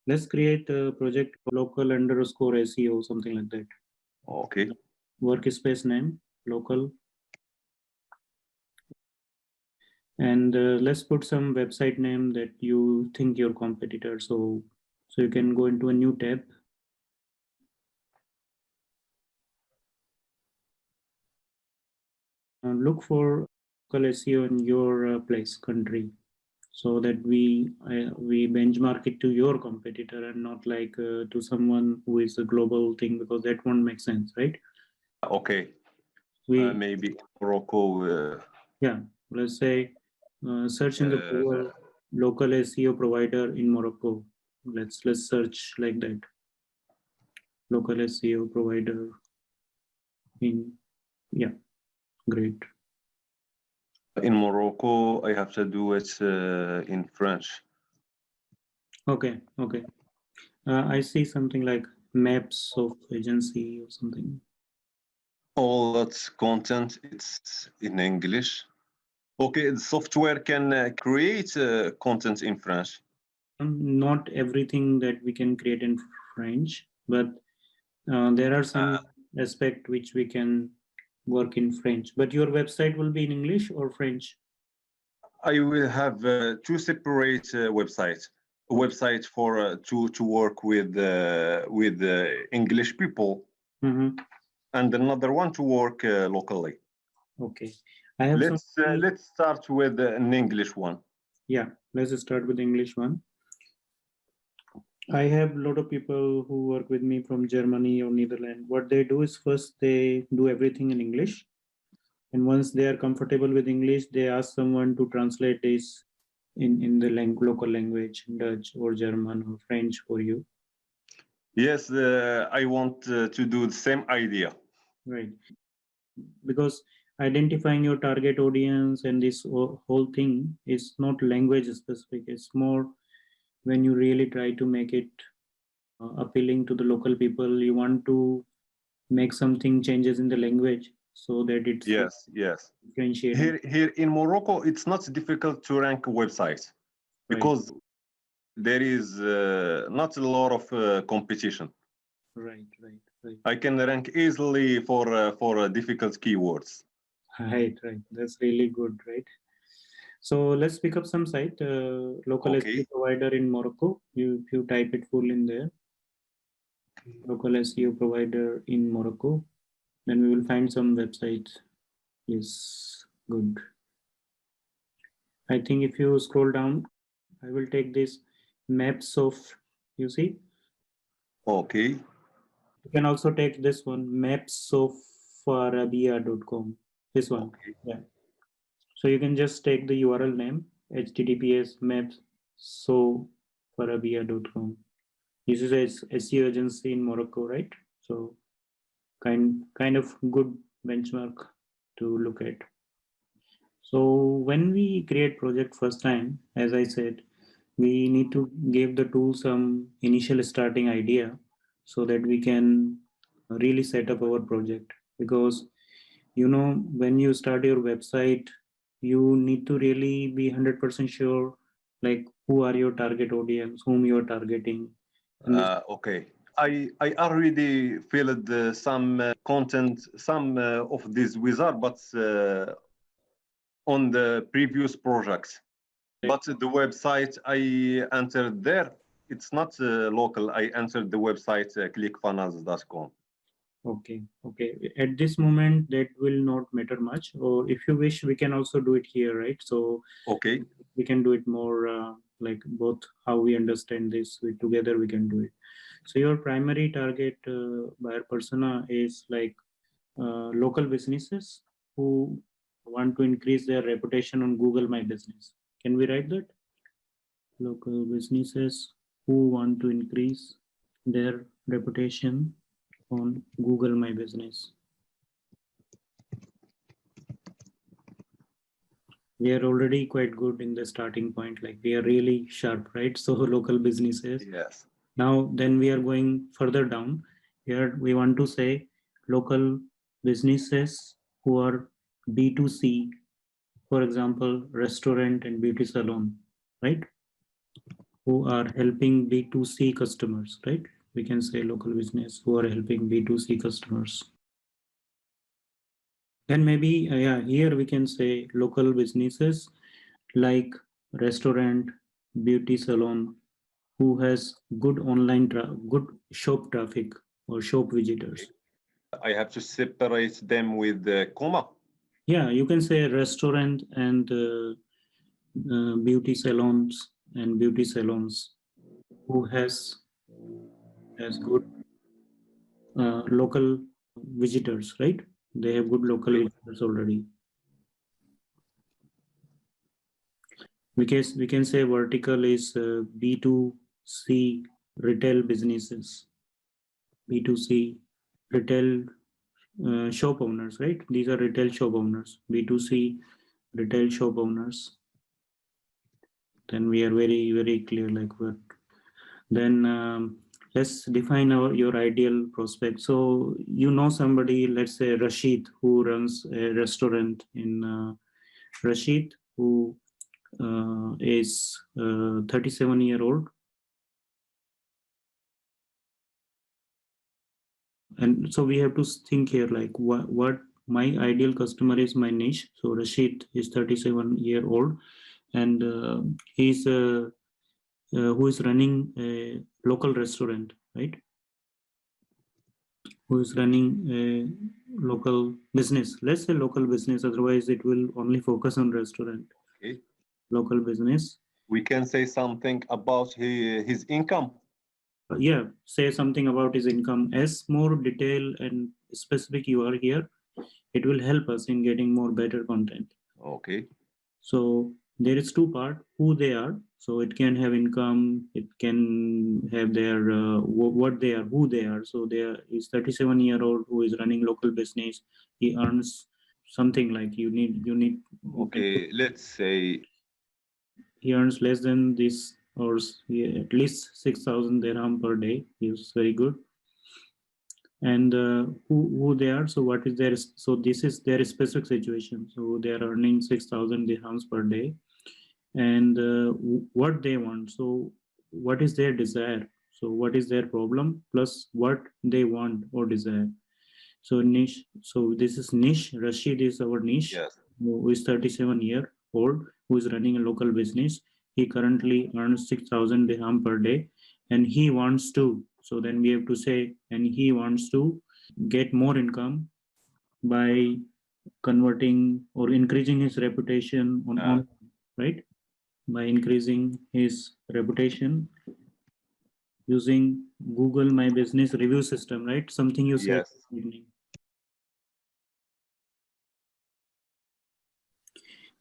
Let's create a project local underscore SEO, something like that. Okay. Workspace name, local. And let's put some website name that you think your competitor. So you can go into a new tab. Look for local SEO in your place, country, so that we benchmark it to your competitor and not like to someone who is a global thing, because that won't make sense, right? Okay. We maybe Morocco. Yeah, let's say search in the Google local SEO provider in Morocco. Let's search like that. Local SEO provider in, yeah, great. In Morocco, I have to do it in French. Okay. I see something like maps of agency or something. All that content, it's in English. Okay, the software can create content in French. Not everything that we can create in French, but there are some aspect which we can work in French. But your website will be in English or French? I will have two separate websites. A website for to work with English people, and another one to work locally. Okay, I have let's start with an English one. Yeah, let's start with the English one. I have a lot of people who work with me from Germany or Netherlands. What they do is first they do everything in English. And once they are comfortable with English, they ask someone to translate this in the local language, Dutch or German or French for you. Yes, I want to do the same idea. Right. Because identifying your target audience and this whole thing is not language specific. It's more when you really try to make it appealing to the local people. You want to make something changes in the language so that it's yes differentiating. Here in Morocco, it's not difficult to rank websites, right, because there is not a lot of competition. Right. I can rank easily for difficult keywords. Right. That's really good, right? So let's pick up some site, local SEO provider in Morocco. If you type it full in there, local SEO provider in Morocco, then we will find some websites. Yes, good. I think if you scroll down, I will take this maps of, you see? Okay. You can also take this one, mapsofarabia.com. This one. Okay. Yeah. So you can just take the URL name, https mapsofarabia.com. This is a SEO agency in Morocco, right? So kind of good benchmark to look at. So when we create project first time, as I said, we need to give the tool some initial starting idea so that we can really set up our project. Because when you start your website, you need to really be 100% sure like who are your target audience, whom you are targeting. Okay, I already filled some content, some of these wizard, but on the previous projects. But the website I entered there, it's not local. I entered the website clickfunnels.com. Okay. At this moment, that will not matter much. Or if you wish, we can also do it here, right? So okay, we can do it more like both how we understand this. Together we can do it. So your primary target buyer persona is like local businesses who want to increase their reputation on Google My Business. Can we write that? Local businesses who want to increase their reputation on Google My Business. We are already quite good in the starting point, like we are really sharp, right? So local businesses. Yes. Now then we are going further down. Here we want to say local businesses who are B2C, for example, restaurant and beauty salon, right? who are helping B2C customers, right? We can say local business who are helping B2C customers. And maybe, yeah, here we can say local businesses like restaurant, beauty salon, who has good online, good shop traffic or shop visitors. I have to separate them with the comma. Yeah, you can say restaurant and beauty salons and beauty salons who has good local visitors, right? They have good local visitors already. We can say vertical is B2C retail businesses, B2C retail shop owners, right? These are retail shop owners, B2C retail shop owners. Then we are very, very clear like what. Then let's define your ideal prospect. So you know somebody, let's say Rashid, who runs a restaurant in Rashid, who is 37-year-old. And so we have to think here like what my ideal customer is, my niche. So Rashid is 37-year-old and he's who is running a local restaurant, right? Who is running a local business. Let's say local business, otherwise it will only focus on restaurant. Okay. Local business. We can say something about his income. Yeah, say something about his income. As more detail and specific you are here, it will help us in getting more better content. Okay. So there is two part, who they are. So it can have income, it can have their what they are, who they are. So there is 37-year-old who is running local business. He earns something like you need. Okay, let's say He earns less than this, or at least 6,000 dirham per day. Is very good. And who they are. So what is their? So this is their specific situation. So they are earning 6,000 dirhams per day, and what they want. So what is their desire? So what is their problem plus what they want or desire? So niche. So this is niche. Rashid is our niche. yes. Who is 37-year-old, who is running a local business. He currently earns 6,000 dirham per day, and he wants to. So then we have to say, and he wants to get more income by converting or increasing his reputation on right, by increasing his reputation using Google My Business review system, right? Something you said. Yes.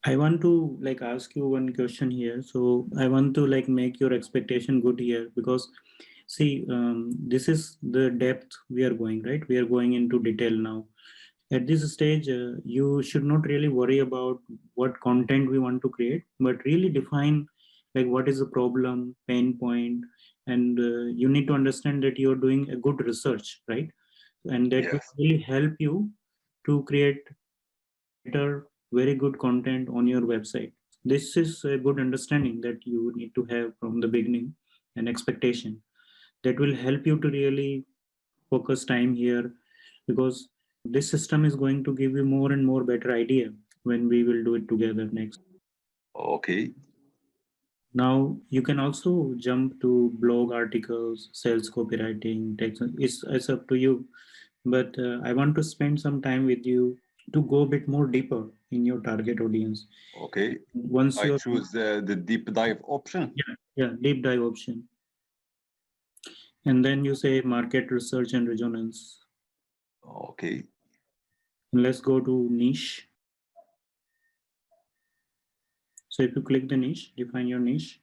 I want to like ask you one question here. So I want to like make your expectation good here, because see, this is the depth we are going, right? We are going into detail now. At this stage, you should not really worry about what content we want to create, but really define like what is the problem, pain point, and you need to understand that you're doing a good research, right? And that will really help you to create better, very good content on your website. This is a good understanding that you need to have from the beginning, and expectation that will help you to really focus time here, because this system is going to give you more and more better idea when we will do it together next. Okay. Now you can also jump to blog articles, sales copywriting, text. It's up to you. But I want to spend some time with you to go a bit more deeper in your target audience. Okay. Once I you choose the deep dive option. yeah, deep dive option. And then you say market research and resonance. Okay. And let's go to niche. So if you click the niche, define your niche.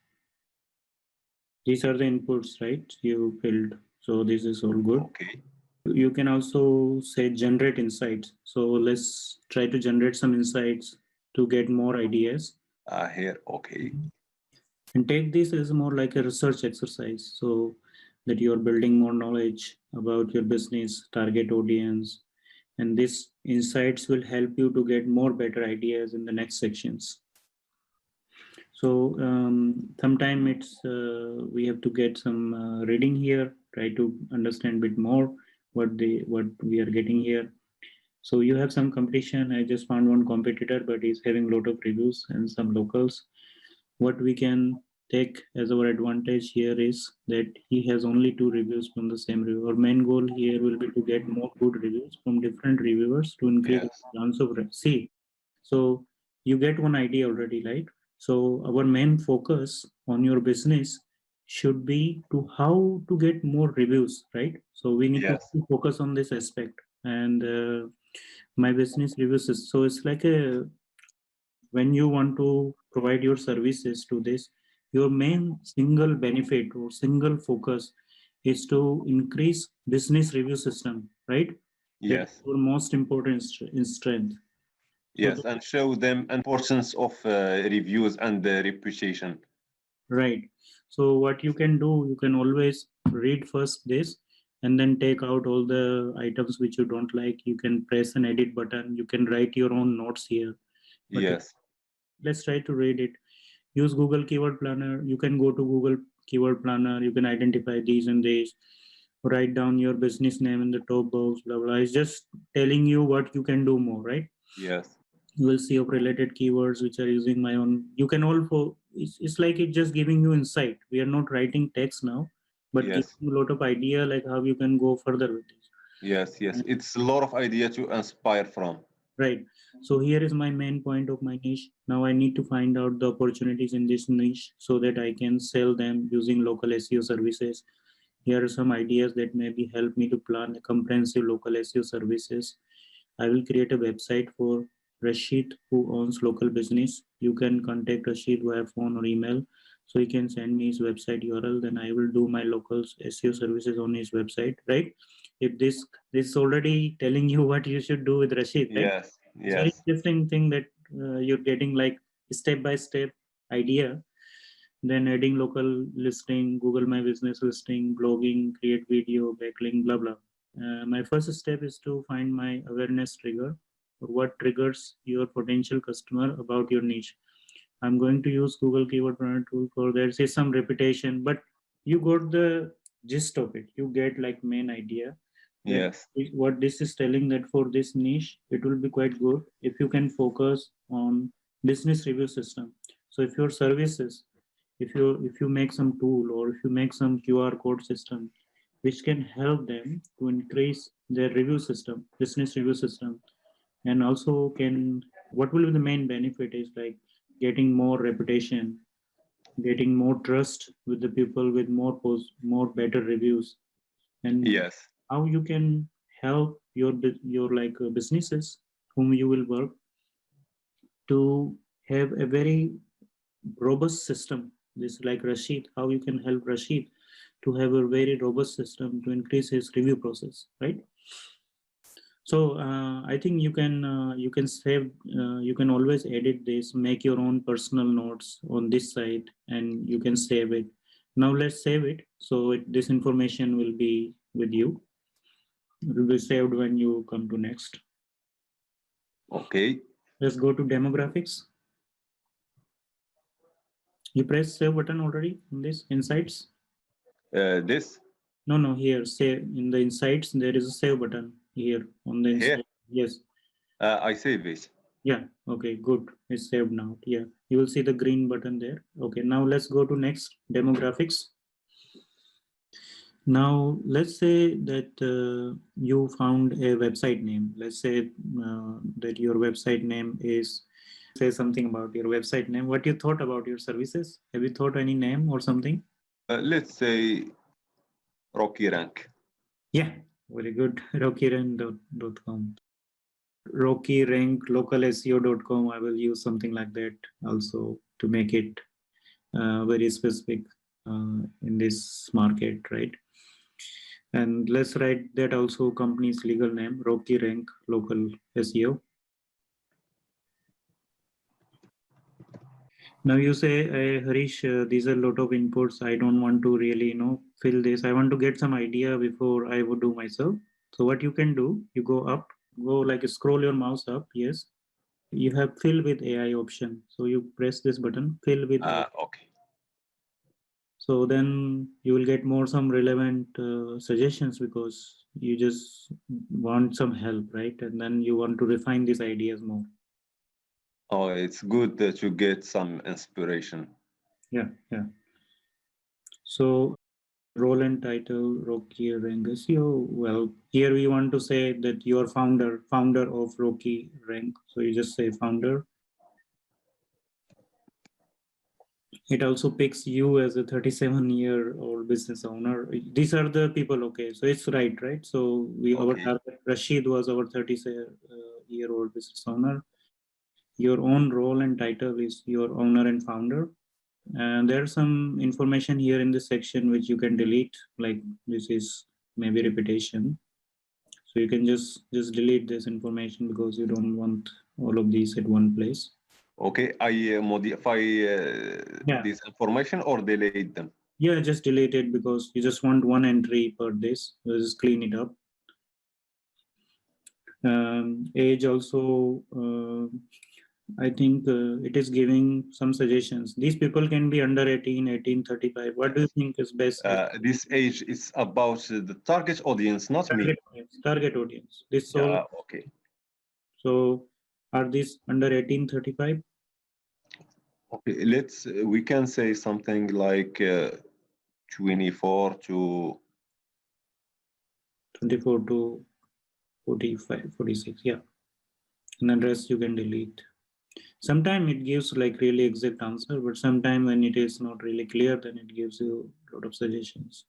These are the inputs, right? You filled. So this is all good. Okay. You can also say generate insights. So let's try to generate some insights to get more ideas. Here, okay. And take this as more like a research exercise, so that you're building more knowledge about your business, target audience, and these insights will help you to get more better ideas in the next sections. So sometime it's we have to get some reading here, try to understand a bit more what we are getting here. So you have some competition. I just found one competitor, but he's having a lot of reviews and some locals. What we can take as our advantage here is that he has only 2 reviews from the same review. Our main goal here will be to get more good reviews from different reviewers to increase Yes. the chance of see. So you get one idea already, right? So our main focus on your business should be to how to get more reviews, right? So we need to Yes. focus on this aspect. And my business reviews is, so it's like a, when you want to provide your services to this, your main single benefit or single focus is to increase business review system, right? That is Yes. your most important strength. So Yes, and show them importance of reviews and reputation. right. So what you can do, you can always read first this and then take out all the items which you don't like. You can press an edit button. You can write your own notes here. But Yes. let's try to read it. Use Google Keyword Planner. You can go to Google Keyword Planner. You can identify these and these. Write down your business name in the top box, blah, blah. It's just telling you what you can do more, right? Yes. You will see of related keywords which are using my own. You can also, it's like it's just giving you insight. We are not writing text now, but giving Yes. you a lot of idea like how you can go further with this. Yes. Yes. It's a lot of idea to inspire from. Right. So here is my main point of my niche. Now I need to find out the opportunities in this niche so that I can sell them using local SEO services. Here are some ideas that maybe help me to plan a comprehensive local SEO services. I will create a website for Rashid who owns local business. You can contact Rashid via phone or email. So he can send me his website URL. Then I will do my local SEO services on his website, right? If this is already telling you what you should do with Rashid, right? Yes. It's very Yes. interesting thing that you're getting like step by step idea, then adding local listing, Google My Business listing, blogging, create video, backlink, blah, blah. My first step is to find my awareness trigger, or what triggers your potential customer about your niche. I'm going to use Google Keyword Planner tool for that. Say some repetition, but you got the gist of it. You get like main idea that Yes. what this is telling, that for this niche, it will be quite good if you can focus on business review system. So if your services, if you make some tool or if you make some QR code system which can help them to increase their review system, business review system, and also can, what will be the main benefit is like getting more reputation, getting more trust with the people with more posts, more better reviews, and Yes. how you can help your like businesses whom you will work to have a very robust system. This like Rashid, how you can help Rashid to have a very robust system to increase his review process, right? So I think you can save, you can always edit this, make your own personal notes on this site, and you can save it. Now let's save it. So this information will be with you. It will be saved when you come to next. Okay. Let's go to demographics. You press save button already in this insights? This No, here, save in the insights, there is a save button here on the here. inside. Yes. I save it. Yeah. Okay, good. It's saved now. Yeah. You will see the green button there. Okay, now let's go to next demographics. Now, let's say that you found a website name. Let's say that your website name is, say something about your website name. What you thought about your services? Have you thought any name or something? Let's say Rocky Rank. Yeah, very good. rockyrank.com. rockyrank.localseo.com. I will use something like that also to make it very specific in this market, right? And let's write that also company's legal name, Rocky Rank Local SEO. Now you say, Harish, these are a lot of inputs. I don't want to really, fill this. I want to get some idea before I would do myself. So what you can do, you go up, go like scroll your mouse up. Yes. you have fill with AI option. So you press this button, fill with AI. Okay. So then you will get more some relevant suggestions because you just want some help, right? And then you want to refine these ideas more. Oh, it's good that you get some inspiration. Yeah, yeah. So role and title, Rocky Rangasio. Well, here we want to say that you are founder of Rocky Rank. So you just say founder. It also picks you as a 37-year-old business owner. These are the people, okay. So it's right? So our Okay. target, Rashid was our 37-year-old business owner. Your own role and title is your owner and founder. And there's some information here in this section which you can delete, like this is maybe repetition. So you can just delete this information because you don't want all of these at one place. Okay, I modify this information or delete them. Yeah, just delete it because you just want one entry per this. Just clean it up. Age also, I think it is giving some suggestions. These people can be under 18, 18, 35. What do you think is best? This age is about the target audience, not me. Target audience. This all. Yeah, okay. So are these under 18, 35? Okay, we can say something like 24 to 24 to 45, 46. Yeah. And then rest you can delete. Sometimes it gives like really exact answer, but sometimes when it is not really clear, then it gives you a lot of suggestions.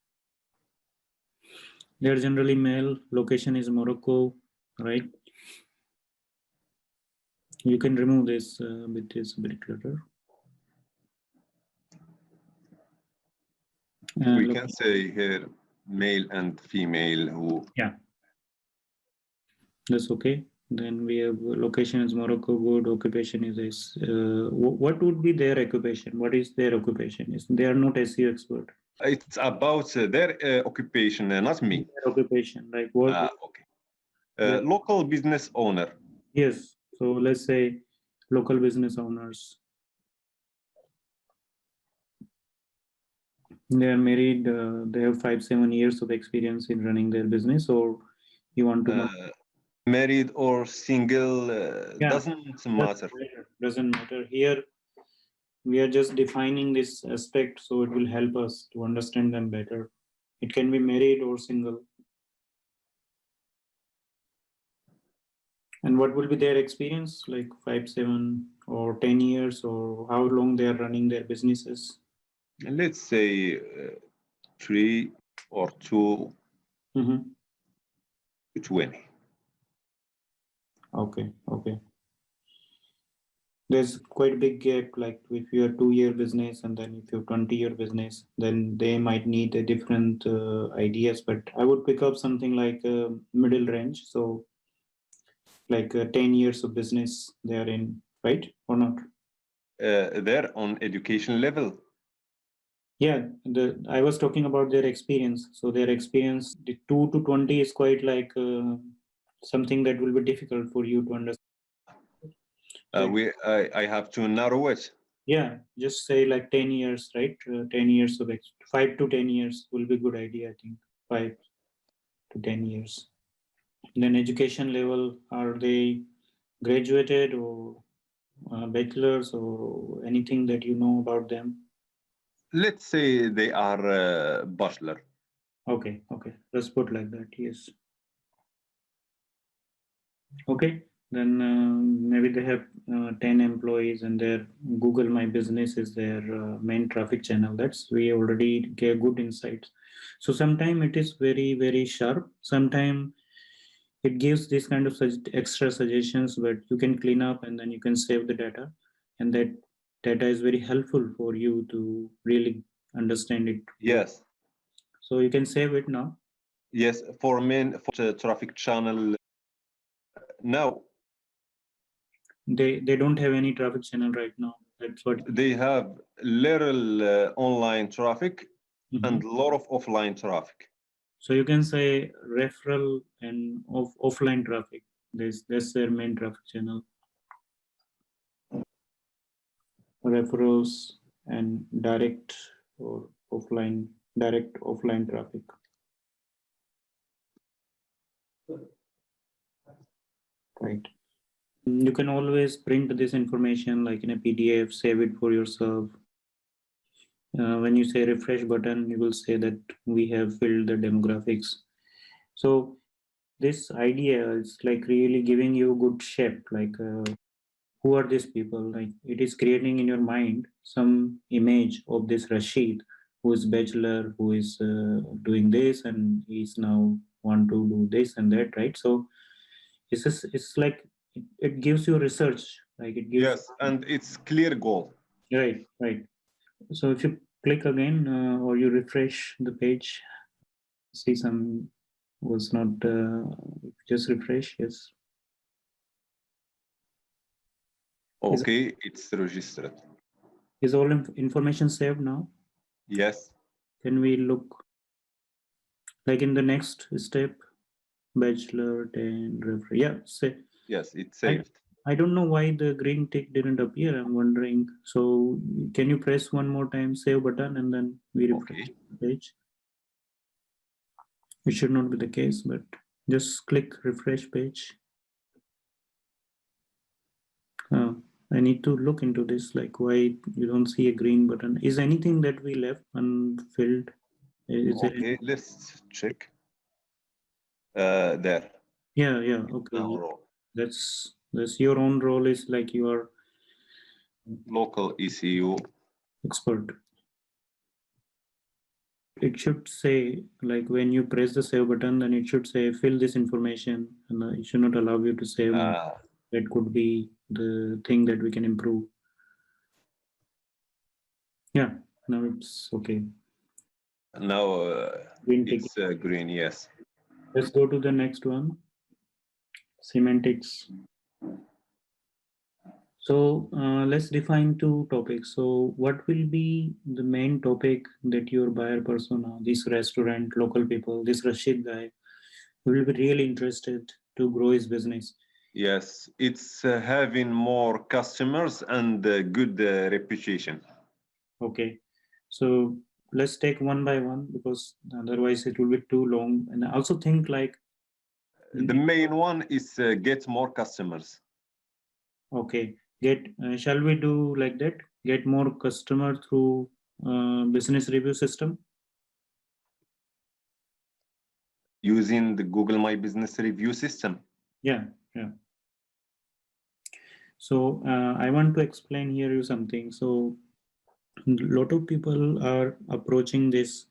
They're generally male, location is Morocco, right? You can remove this with this bit clutter. We can say here male and female who. Yeah, that's okay. Then we have location is Morocco, good. Occupation is this. What would be their occupation? What is their occupation? They are not SEO expert. It's about their occupation, not me. Their occupation, like what? Okay. Local business owner. Yes. So let's say local business owners. They are married. They have 5-7 years of experience in running their business, or you want to know? Married or single doesn't matter. Doesn't matter. Here we are just defining this aspect, so it will help us to understand them better. It can be married or single. And what will be their experience, like 5, 7, or 10 years, or how long they are running their businesses? Let's say 3 or 2 Mm-hmm. to 20. Okay. There's quite a big gap, like if you are 2-year business and then if you're 20-year business, then they might need a different ideas, but I would pick up something like middle range. So like 10 years of business they are in, right? Or not? They're on education level. Yeah, I was talking about their experience. So their experience, the 2 to 20 is quite like something that will be difficult for you to understand. I have to narrow it. Yeah, just say like 10 years, right? 10 years of 5 to 10 years will be a good idea, I think. 5 to 10 years. Then education level, are they graduated or bachelor's or anything that you know about them? Let's say they are bachelor. Okay, let's put like that, yes. Okay, then maybe they have 10 employees and their Google My Business is their main traffic channel. That's we already get good insights. So sometimes it is very, very sharp. Sometimes it gives this kind of extra suggestions, but you can clean up and then you can save the data. And that data is very helpful for you to really understand it. Yes. So you can save it now. Yes, for traffic channel now. They don't have any traffic channel right now. That's what they have little online traffic and a lot of offline traffic. So you can say referral and offline traffic. That's their main traffic channel. referrals, and direct offline traffic. Right. You can always print this information like in a PDF, save it for yourself. When you say refresh button, you will say that we have filled the demographics. So this idea is like really giving you good shape, like who are these people? Like it is creating in your mind some image of this Rashid, who is bachelor, who is doing this, and he's now want to do this and that, right? So it's like it gives you research, like it gives. Yes, and it's clear goal. Right. So if you click again or you refresh the page, see some was not just refresh. Yes. Okay, it's registered. Is all information saved now? Yes. Can we look like in the next step? Bachelor 10 referee. Yeah, say. Yes, it's saved. I don't know why the green tick didn't appear. I'm wondering. So can you press one more time save button and then we refresh the page? It should not be the case, but just click refresh page. I need to look into this, like why you don't see a green button. Is anything that we left unfilled? Okay, let's check. There. Yeah, okay. That's your own role is like you are local ECU expert. It should say, like when you press the save button, then it should say fill this information, and it should not allow you to save more. That could be the thing that we can improve. Yeah, now it's okay. Now it's green, yes. Let's go to the next one. Semantics. So let's define two topics. So what will be the main topic that your buyer persona, this restaurant, local people, this Rashid guy, will be really interested to grow his business? Yes, it's having more customers and good reputation. Okay, so let's take one by one because otherwise it will be too long. And I also think like the main one is get more customers. Okay, shall we do like that? Get more customer through business review system? Using the Google My Business Review system. Yeah. So I want to explain here you something. So a lot of people are approaching this.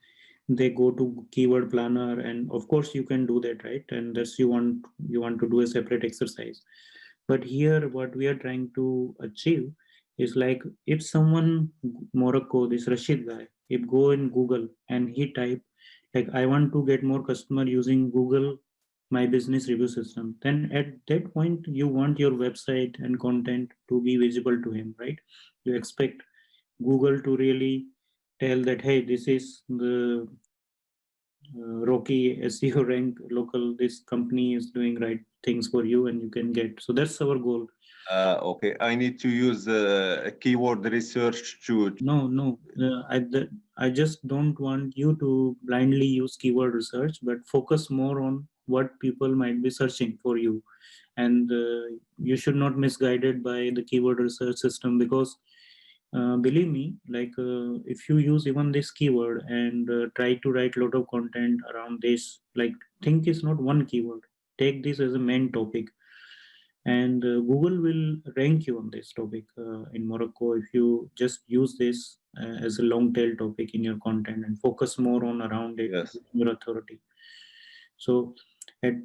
They go to keyword planner, and of course you can do that, right? And that's you want to do a separate exercise. But here, what we are trying to achieve is like if someone Morocco, this Rashid guy, if go in Google and he type like I want to get more customer using Google My Business Review System, then at that point you want your website and content to be visible to him, right? You expect Google to really tell that hey, this is the Rocky SEO rank local. This company is doing right things for you, and you can get. So that's our goal. Okay, I need to use keyword research to. No. I just don't want you to blindly use keyword research, but focus more on what people might be searching for you, and you should not misguided by the keyword research system because. Believe me, like if you use even this keyword and try to write a lot of content around this, like think is not one keyword. Take this as a main topic, and Google will rank you on this topic in Morocco if you just use this as a long tail topic in your content and focus more on around it, yes. your authority. So,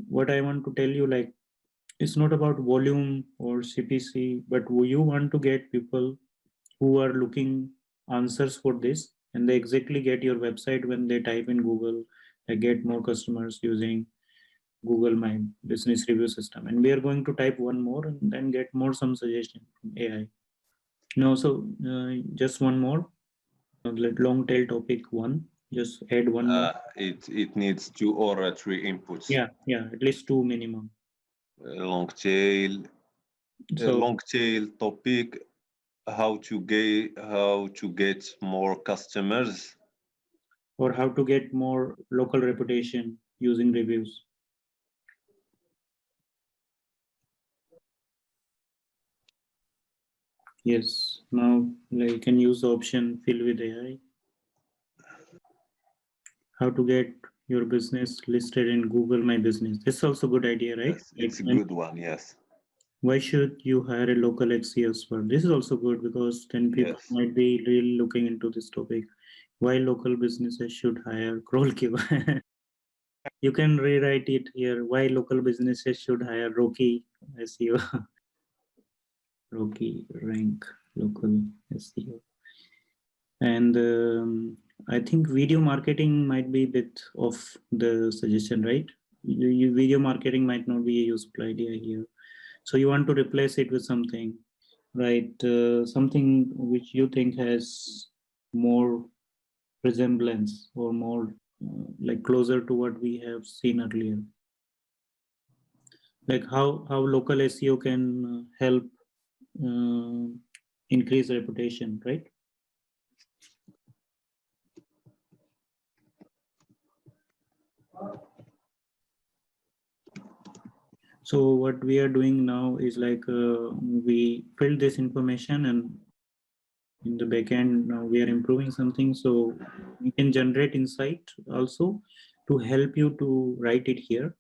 what I want to tell you, like, it's not about volume or CPC, but you want to get people who are looking answers for this, and they exactly get your website when they type in Google. They get more customers using Google My Business Review System, and we are going to type one more and then get more some suggestion from AI. No, so just one more. Long tail topic one. Just add one more. It needs 2 or 3 inputs. Yeah, at least 2 minimum. Long tail. So long tail topic. how to get more customers, or how to get more local reputation using reviews. Yes, now like you can use the option fill with AI. How to get your business listed in Google My Business. This is also a good idea, right? yes, it's a good one. Yes, Why should you hire a local SEO expert? This is also good because then people yes, might be really looking into this topic. Why local businesses should hire CrawlQ. You can rewrite it here. Why local businesses should hire Rocky SEO. Rocky rank local SEO. And I think video marketing might be a bit of the suggestion, right? Video marketing might not be a useful idea here. So you want to replace it with something, right? Something which you think has more resemblance or more like closer to what we have seen earlier. Like how local SEO can help uh, increase reputation, right? So what we are doing now is like we fill this information, and in the backend now we are improving something. So we can generate insight also to help you to write it here.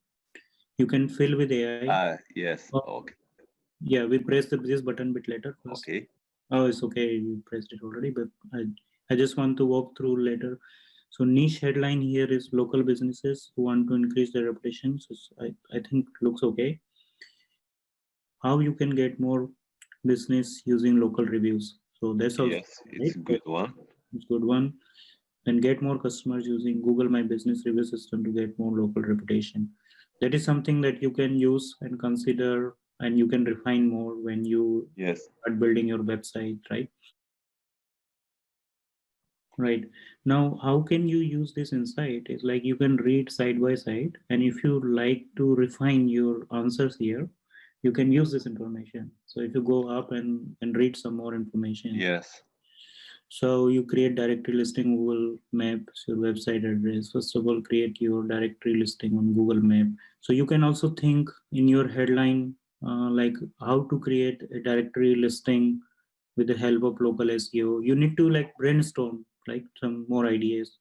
You can fill with AI. yes, okay, Yeah, we press this button bit later first. okay, Oh, it's okay. You pressed it already, but I just want to walk through later. So niche headline here is local businesses who want to increase their reputation. So I think looks okay. How you can get more business using local reviews. So that's also yes, it's right. a good one. It's good one. Then get more customers using Google My Business review system to get more local reputation. That is something that you can use and consider, and you can refine more when you Yes, start building your website, right? Right. Now, how can you use this insight? It's like you can read side by side, and if you like to refine your answers here, you can use this information. So if you go up and read some more information, yes, so you create directory listing Google Maps, your website address. First of all, create your directory listing on Google Map. So you can also think in your headline, like how to create a directory listing with the help of local SEO. You need to like brainstorm like some more ideas.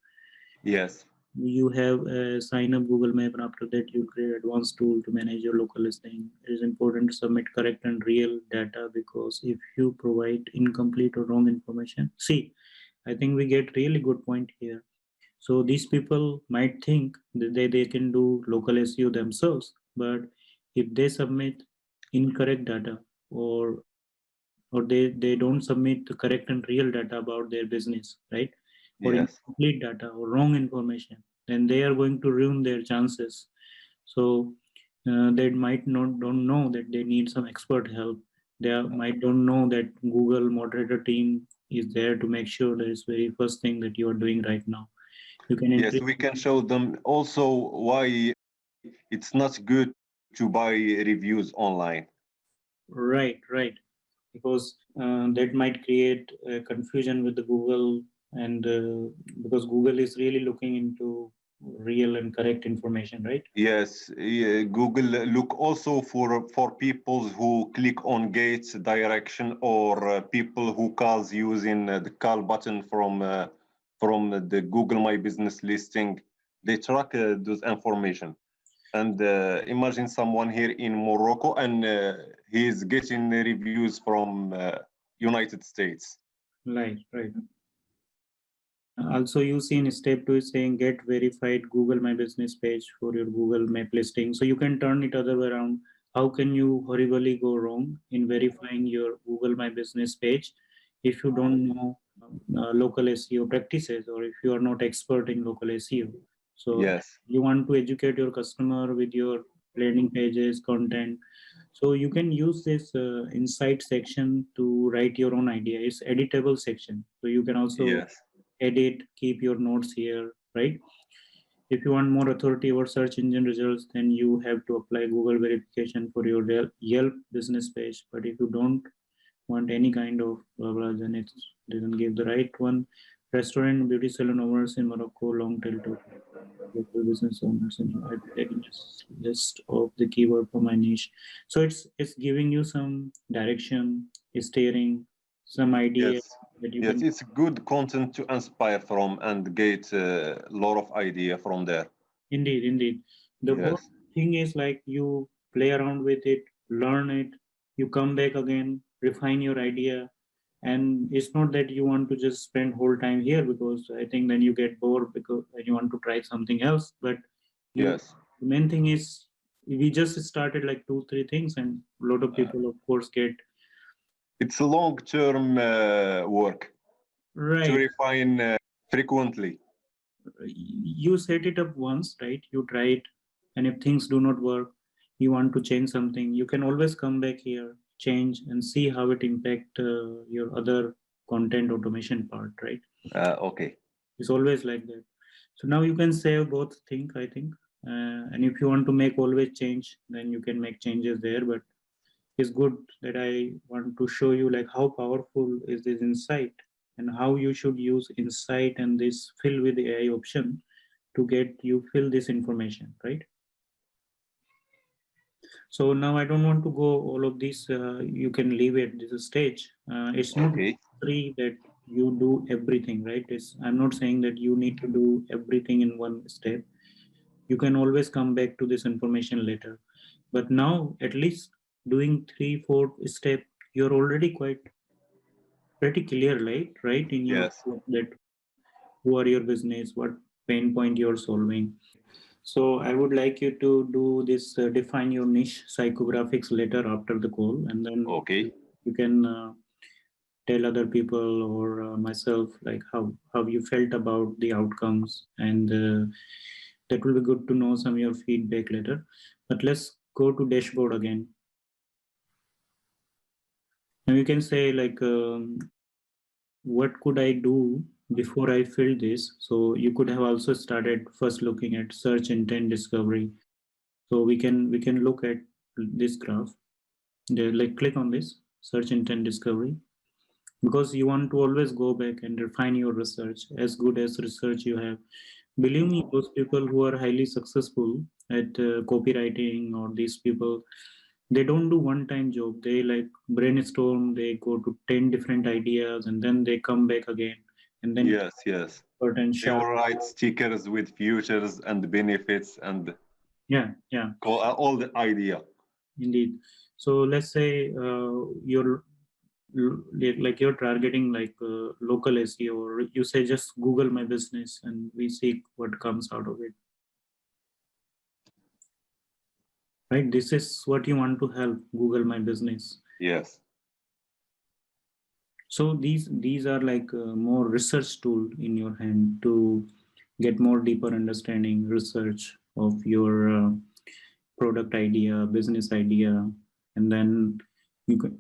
yes, You have a sign up Google Map, and after that you create advanced tool to manage your local listing. It is important to submit correct and real data, because if you provide incomplete or wrong information, see, I think we get really good point here. So these people might think that they can do local SEO themselves, but if they submit incorrect data, or they don't submit the correct and real data about their business, right? Or yes, incomplete data or wrong information, then they are going to ruin their chances. So they might not don't know that they need some expert help. Might don't know that Google moderator team is there to make sure that it's very first thing that you are doing right now. You can yes. increase. We can show them also why it's not good to buy reviews online. Right, because that might create confusion with the Google, and because Google is really looking into real and correct information, right? Yes, Google look also for people who click on gates direction, or people who calls using the call button from the Google My Business listing. They track those information. And imagine someone here in Morocco, and he's getting the reviews from United States. Right. Also, you see in step 2 is saying get verified Google My Business page for your Google Map listing. So you can turn it other way around. How can you horribly go wrong in verifying your Google My Business page if you don't know local SEO practices, or if you are not expert in local SEO? So Yes, you want to educate your customer with your landing pages, content. So you can use this insight section to write your own idea. It's editable section. So you can also yes, edit, keep your notes here, right? If you want more authority over search engine results, then you have to apply Google verification for your Yelp business page. But if you don't want any kind of blah blah, then it doesn't give the right one. Restaurant, beauty salon owners in Morocco, long tail to local business owners, and I can just list of the keyword for my niche. So it's giving you some direction, steering, some idea Yes. that you Yes, can. it's good content to inspire from and get a lot of idea from there. Indeed, indeed. The whole Yes. thing is like you play around with it, learn it, you come back again, refine your idea. And it's not that you want to just spend whole time here, because I think then you get bored because you want to try something else. But you, Yes. the main thing is we just started like 2, 3 things, and a lot of people, of course, get It's a long-term work to right. refine frequently. You set it up once, right? You try it, and if things do not work, you want to change something, you can always come back here, change, and see how it impact your other content automation part, right? Okay. It's always like that. So now you can save both things, I think. And if you want to make always change, then you can make changes there. But it's good that I want to show you like how powerful is this insight, and how you should use insight and this fill with AI option to get you fill this information, right? So now I don't want to go all of this. You can leave it this stage. It's not Okay. free that you do everything, right? I'm not saying that you need to do everything in one step. You can always come back to this information later. But now, at least doing 3, 4 step, you're already quite pretty clear, right? In your Yes. that who are your business, what pain point you're solving. So I would like you to do this, define your niche psychographics later after the call, and then Okay. you can tell other people or myself like how you felt about the outcomes, and that will be good to know some of your feedback later. But let's go to dashboard again. Now you can say like, what could I do before I filled this? So you could have also started first looking at search intent discovery. So we can look at this graph. Like click on this search intent discovery, because you want to always go back and refine your research as good as research you have. Believe me, those people who are highly successful at copywriting, or these people, they don't do one time job. They like brainstorm, they go to 10 different ideas, and then they come back again, and then Yes. Yes. and They sharp. will write stickers with futures and benefits and Yeah, all the idea. indeed. So let's say you're like you're targeting like local SEO, or you say just Google my business, and we see what comes out of it, right? This is what you want to help Google my business. Yes. So these are like more research tool in your hand to get more deeper understanding, research of your product idea, business idea, and then you can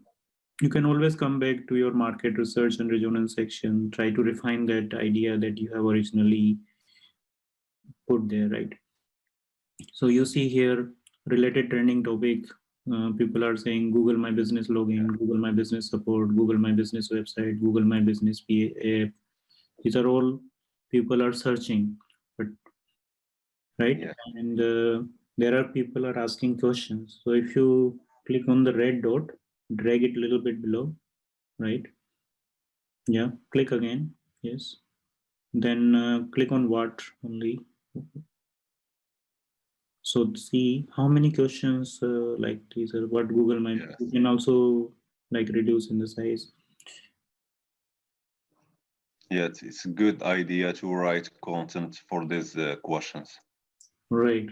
you can always come back to your market research and resonance section, try to refine that idea that you have originally put there, right? So you see here related trending topic. People are saying Google my business login, Google my business support, Google my business website, Google my business app. These are all people are searching, but right? Yeah. And there are people are asking questions. So if you click on the red dot, drag it a little bit below, right? Yeah, click again. Yes. Then click on what only. So see how many questions like these are what Google might. Yes. You can also like reduce in the size. Yes. It's a good idea to write content for these questions. Right.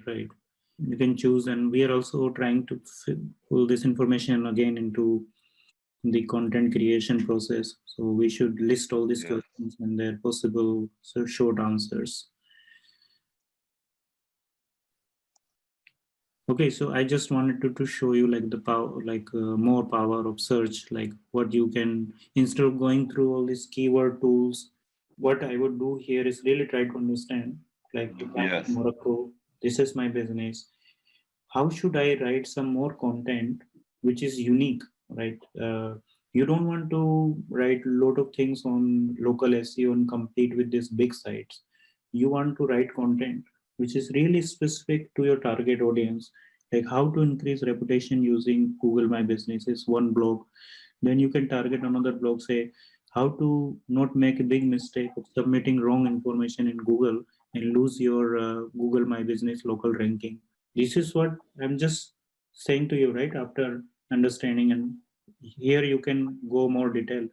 You can choose, and we are also trying to pull this information again into the content creation process. So we should list all these Yes. questions and their possible short answers. Okay, so I just wanted to show you like the power, like more power of search, like what you can, instead of going through all these keyword tools, what I would do here is really try to understand, like if I'm in Yes. Morocco, this is my business. How should I write some more content which is unique, right? You don't want to write a lot of things on local SEO and compete with these big sites. You want to write content which is really specific to your target audience, like how to increase reputation using Google My Business is one blog. Then you can target another blog, say how to not make a big mistake of submitting wrong information in Google and lose your Google My Business local ranking. This is what I'm just saying to you, right? After understanding, and here you can go more detail.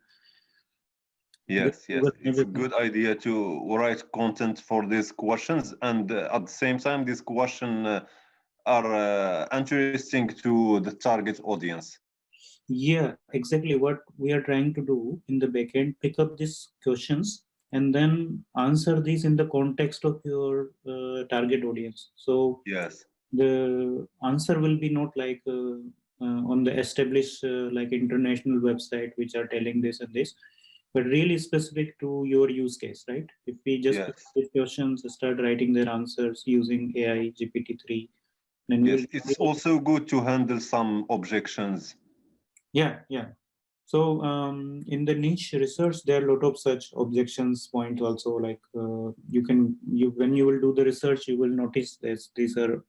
Yes, it's a good idea to write content for these questions, and at the same time, these questions are interesting to the target audience. Yeah, exactly what we are trying to do in the backend, pick up these questions and then answer these in the context of your target audience. So yes, the answer will be not like on the established like international website which are telling this and this, but really specific to your use case, right? If we just pick yes, these questions, start writing their answers using AI GPT-3, then we yes. will It's also good to handle some objections. yeah. So in the niche research, there are a lot of such objections point also. Like you when you will do the research, you will notice this. These are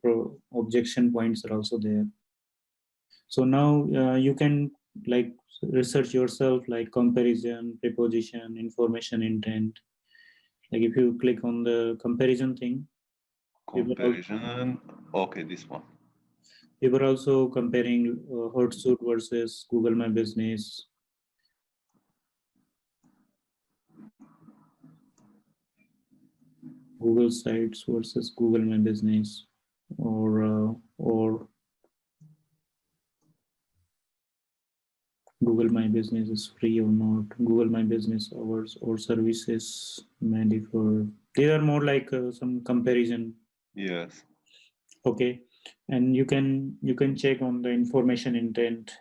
objection points are also there. So now you can like research yourself, like comparison, preposition, information, intent. Like if you click on the comparison thing, Comparison. Okay, this one. we were also comparing Hootsuite versus Google My Business. Google Sites versus Google My Business, or Google My Business is free or not. Google My Business hours or services may differ. They are more like some comparison. Yes, Okay, and you can check on the information intent.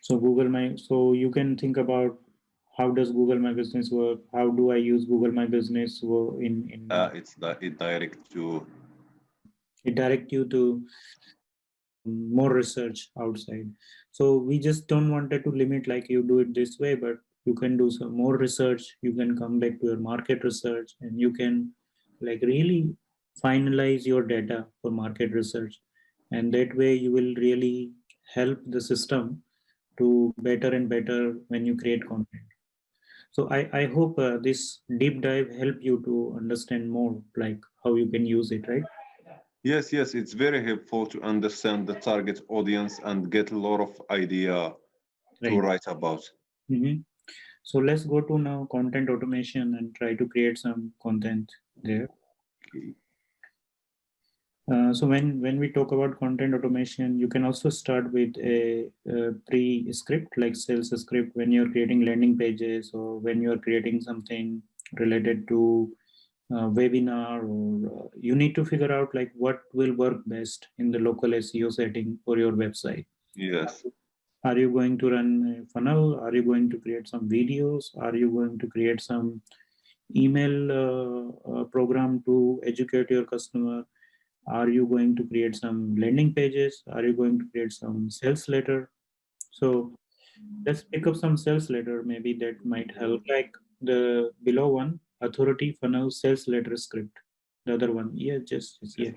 So so you can think about how does Google My Business work? How do I use Google My Business in it direct to. it direct you to more research outside. So we just don't wanted to limit like you do it this way, but you can do some more research. You can come back to your market research and you can like really finalize your data for market research. And that way you will really help the system to better and better when you create content. So I hope this deep dive help you to understand more like how you can use it, right? Yes, yes, it's very helpful to understand the target audience and get a lot of idea to Right. write about. Mhm. So let's go to now content automation and try to create some content there. Okay. So when we talk about content automation, you can also start with a pre-script like sales script when you're creating landing pages or when you're creating something related to webinar, or you need to figure out like what will work best in the local SEO setting for your website. Yes, Are you going to run a funnel? Are you going to create some videos? Are you going to create some email program to educate your customer? Are you going to create some landing pages? Are you going to create some sales letter? So let's pick up some sales letter. Maybe that might help. Like the below one, authority funnel sales letter script. The other one, yeah, just yes. yeah.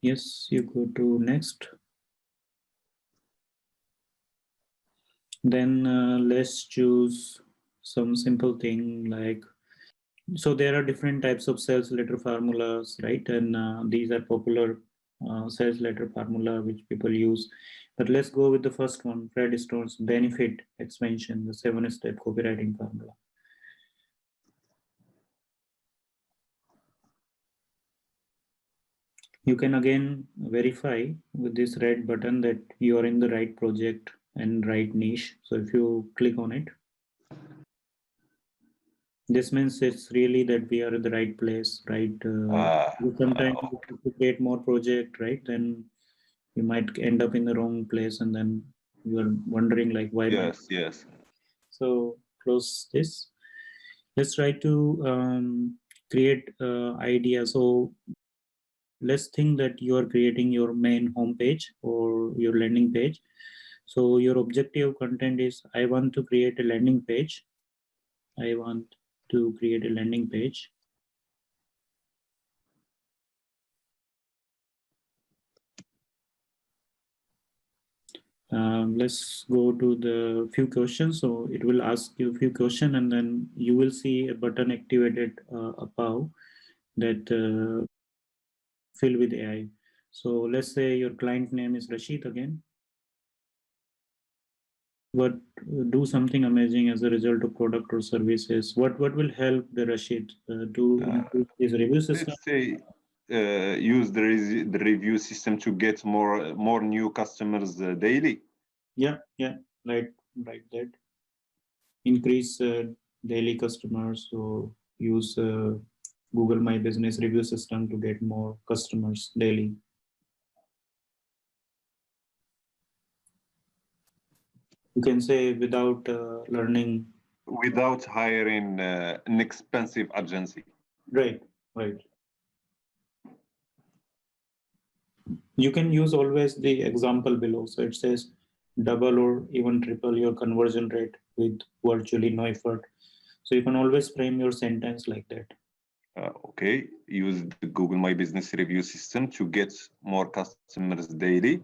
Yes, you go to next. Then let's choose some simple thing like, so there are different types of sales letter formulas, right? And these are popular sales letter formula which people use. But let's go with the first one, Fred Stone's benefit expansion, the 7-step copywriting formula. You can again verify with this red button that you are in the right project and right niche. So if you click on it, this means it's really that we are at the right place, right? Sometimes Okay. if you create more project, right? Then you might end up in the wrong place and then you're wondering like why am I. Yes, yes. So close this. Let's try to create idea. So let's think that you are creating your main homepage or your landing page. So your objective content is, I want to create a landing page. I want to create a landing page. Let's go to the few questions. So it will ask you a few questions, and then you will see a button activated above that fill with AI. So let's say your client name is Rashid again. What do something amazing as a result of product or services? What will help the Rashid to improve his review system? Let's say use the review system to get more new customers daily. Yeah, right that. Increase daily customers. So use Google My Business review system to get more customers daily. You can say without learning. Without hiring an expensive agency. Right. You can use always the example below. So it says double or even triple your conversion rate with virtually no effort. So you can always frame your sentence like that. Okay, use the Google My Business review system to get more customers daily.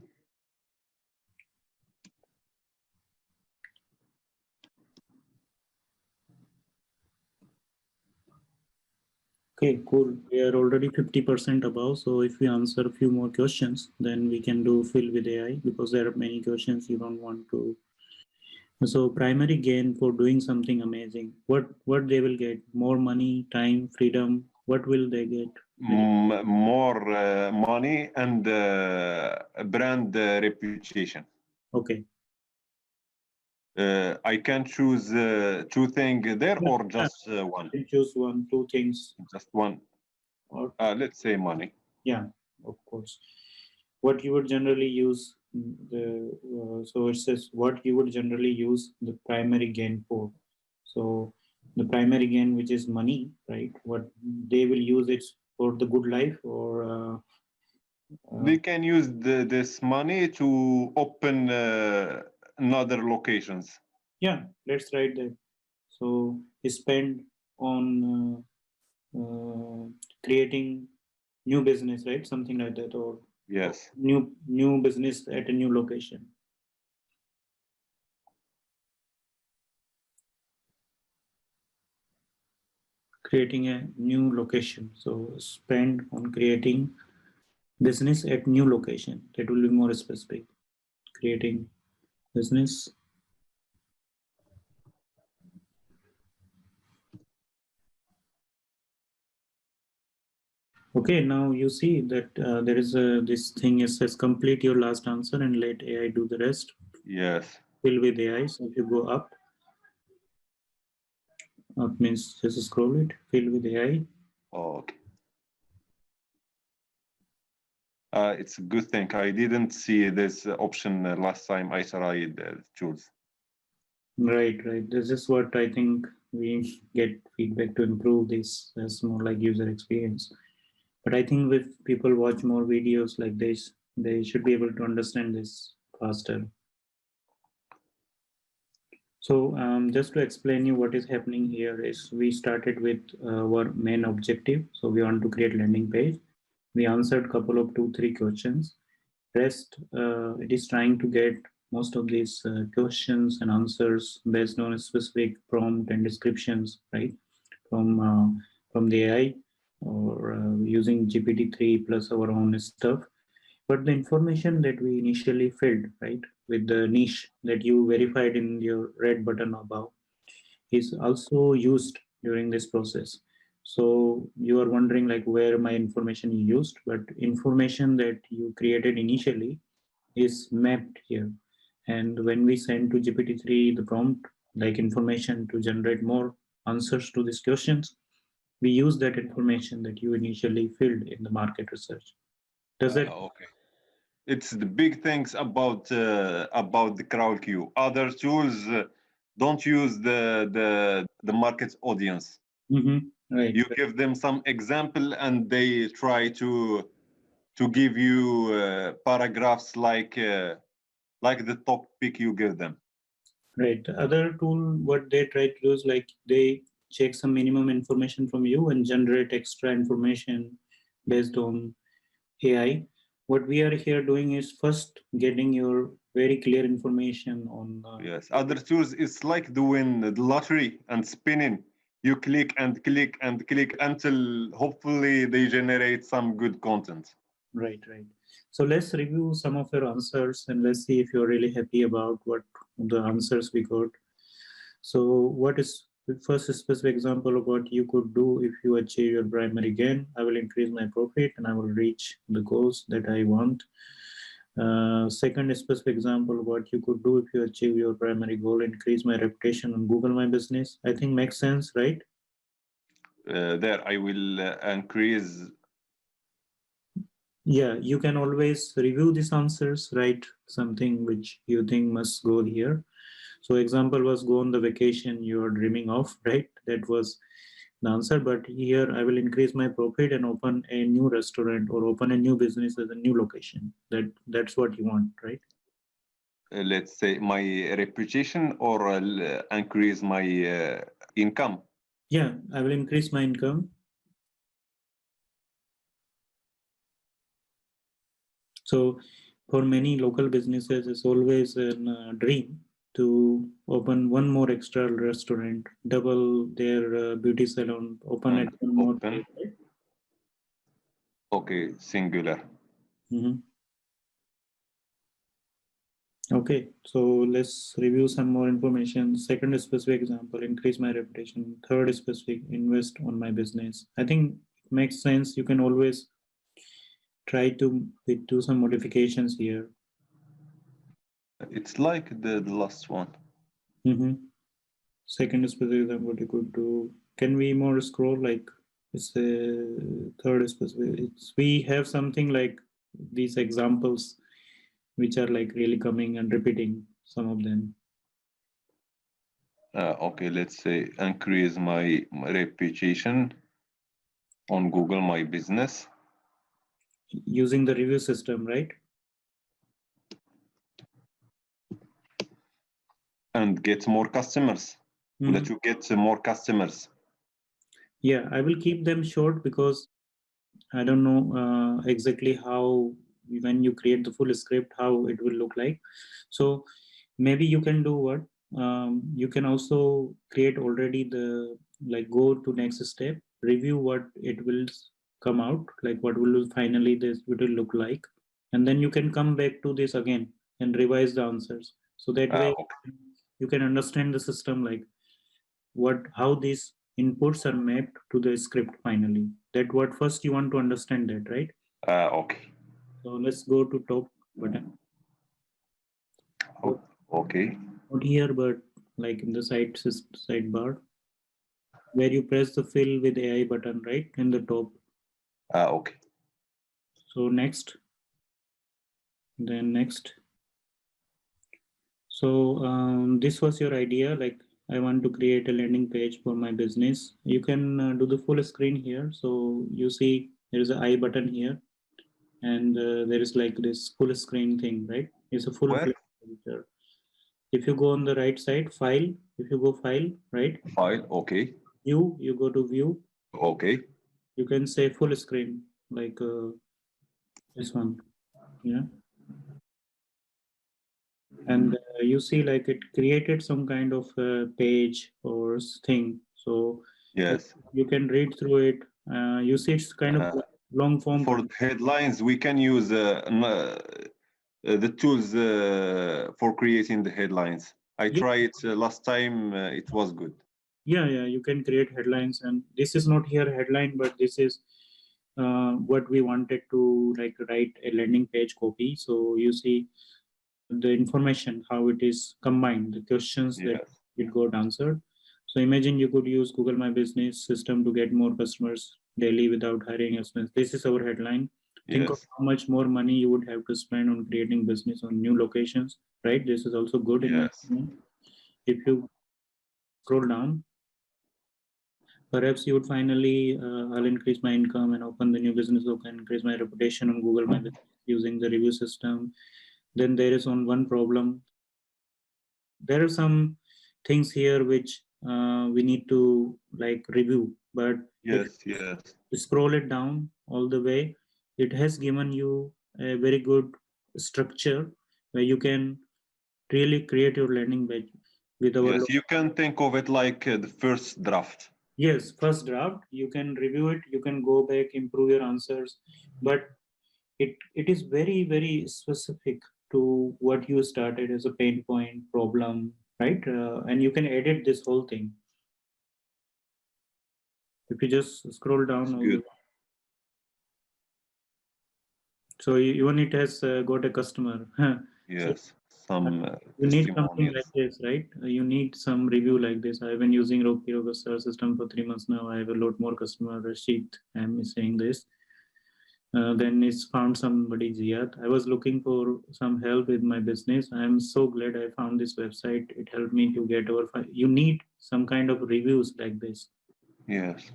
Okay, cool. We are already 50% above. So if we answer a few more questions, then we can do fill with AI, because there are many questions you don't want to. So primary gain for doing something amazing. What they will get? More money, time, freedom. What will they get? More money and brand reputation. Okay. I can choose two things there, or just one? You choose one, two things. Just one. Or let's say money. Yeah, of course. What you would generally use so it says what you would generally use the primary gain for. So the primary gain, which is money, right? What they will use it for the good life, or they can use this money to open another locations. Yeah, let's write that. So spend on creating new business, right? Something like that, or yes, new business at a new location. Creating a new location. So spend on creating business at new location. That will be more specific. Creating business. Okay, now you see that there is this thing. It says complete your last answer and let AI do the rest. Yes. Fill with AI. So if you go up means just scroll it. Fill with AI. Okay. It's a good thing. I didn't see this option last time I tried tools. Right. This is what I think we get feedback to improve this as more like user experience. But I think if people watch more videos like this, they should be able to understand this faster. So just to explain you what is happening here is we started with our main objective. So we want to create landing page. We answered a couple of 2-3 questions. Rest, it is trying to get most of these questions and answers based on a specific prompt and descriptions, right? From the AI, or using GPT-3 plus our own stuff. But the information that we initially filled, right, with the niche that you verified in your red button above, is also used during this process. So you are wondering like where my information you used, but information that you created initially is mapped here. And when we send to GPT-3 the prompt, like information to generate more answers to these questions, we use that information that you initially filled in the market research. Does that? Okay. It's the big things about the CrawlQ. Other tools don't use the market audience. Mm-hmm. Right. You give them some example and they try to to give you paragraphs like the topic you give them. Right. The other tool, what they try to do is like they check some minimum information from you and generate extra information based on AI. What we are here doing is first getting your very clear information on. Yes. Other tools is like doing the lottery and spinning. You click and click and click until hopefully they generate some good content. Right, right. So let's review some of your answers and let's see if you're really happy about what the answers we got. So what is the first specific example of what you could do if you achieve your primary gain? I will increase my profit and I will reach the goals that I want. Second specific example of what you could do if you achieve your primary goal, increase my reputation on Google My Business. I think makes sense, right? There, I will increase. Yeah, you can always review these answers, write something which you think must go here. So example was go on the vacation you are dreaming of, right? That was the answer. But here I will increase my profit and open a new restaurant or open a new business at a new location. That's what you want, right? Let's say my reputation or increase my income. Yeah, I will increase my income. So for many local businesses, it's always a dream to open one more extra restaurant, double their beauty salon, open And at one more open. place, right? Okay, singular. Okay, so let's review some more information. Second specific example, increase my reputation. Third specific, invest on my business. I think it makes sense. You can always try to do some modifications here. It's like the last one. Second specific example, what you could do. Can we more scroll like it's a third specific? We have something like these examples which are like really coming and repeating some of them. Okay, let's say increase my reputation on Google My Business. Using the review system, right? And get more customers. That you get more customers. Yeah, I will keep them short because I don't know exactly how, when you create the full script, how it will look like. So maybe you can do what? You can also create already the, like go to next step, review what it will come out, like what will finally this will look like. And then you can come back to this again and revise the answers. So that way Okay. you can understand the system, like how these inputs are mapped to the script finally. That what first you want to understand that, right? Okay. So let's go to top button. Okay. Not here, but like in the sidebar, where you press the fill with AI button, right, in the top. Okay. So next, then next. So this was your idea, like I want to create a landing page for my business. You can do the full screen here. So you see there is an I button here, and there is like this full screen thing, right? It's a full picture. If you go on the right side, file, if you go file, right? File, okay. View, you go to view. Okay. You can say full screen, like this one, yeah. And you see like it created some kind of page or thing. So yes, you can read through it. You see it's kind of long form. For headlines, we can use the tools for creating the headlines. I tried it last time. It was good. Yeah, you can create headlines, and this is not here headline, but this is what we wanted to like write a landing page copy. So you see the information, how it is combined, the questions that it got answered. So imagine you could use Google My Business system to get more customers daily without hiring expense. This is our headline. Think of how much more money you would have to spend on creating business on new locations, right? This is also good in my opinion. If you scroll down, perhaps you would finally, I'll increase my income and open the new business, or can increase my reputation on Google My Business using the review system. Then there is one problem. There are some things here which we need to like review, but yes, scroll it down all the way. It has given you a very good structure where you can really create your landing page with our. Yes, you can think of it like the first draft. Yes, first draft. You can review it. You can go back, improve your answers, but it is very specific to what you started as a pain point problem, right? And you can edit this whole thing if you just scroll down all the way. So even it has got a customer. Yes, So some you need something testimonials. like this, right? You need some review like this. I've been using CrawlQ system for 3 months now. I have a lot more customer. Rashid, I'm saying this. Then it's found somebody, Ziad. I was looking for some help with my business. I'm so glad I found this website. It helped me to get over. You need some kind of reviews like this. Yes.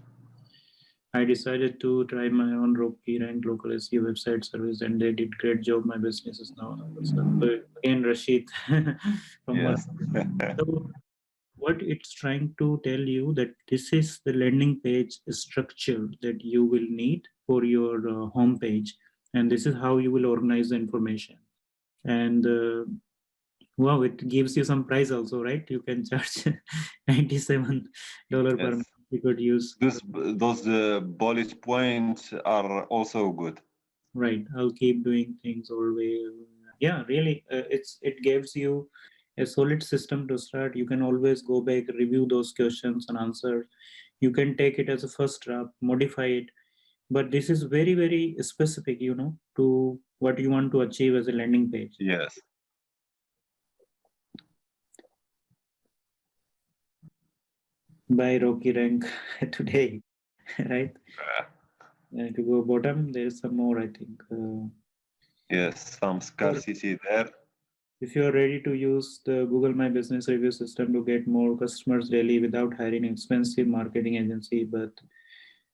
I decided to try my own Rocky Rank local SEO website service, and they did great job. My business is now numbers. So again, Rashid from one. Yes. So what it's trying to tell you that this is the landing page structure that you will need for your home page, and this is how you will organize the information. And wow, it gives you some price also, right? You can charge $97 per Yes. month. You could use. Those bullet points are also good. Right, I'll keep doing things always. Yeah, really, it gives you a solid system to start. You can always go back, review those questions and answers. You can take it as a first draft, modify it, but this is very specific, to what you want to achieve as a landing page. Yes. Buy Rocky Rank today, right? To go bottom, there is some more, I think. Yes, some scarcity there. If you are ready to use the Google My Business review system to get more customers daily without hiring an expensive marketing agency, but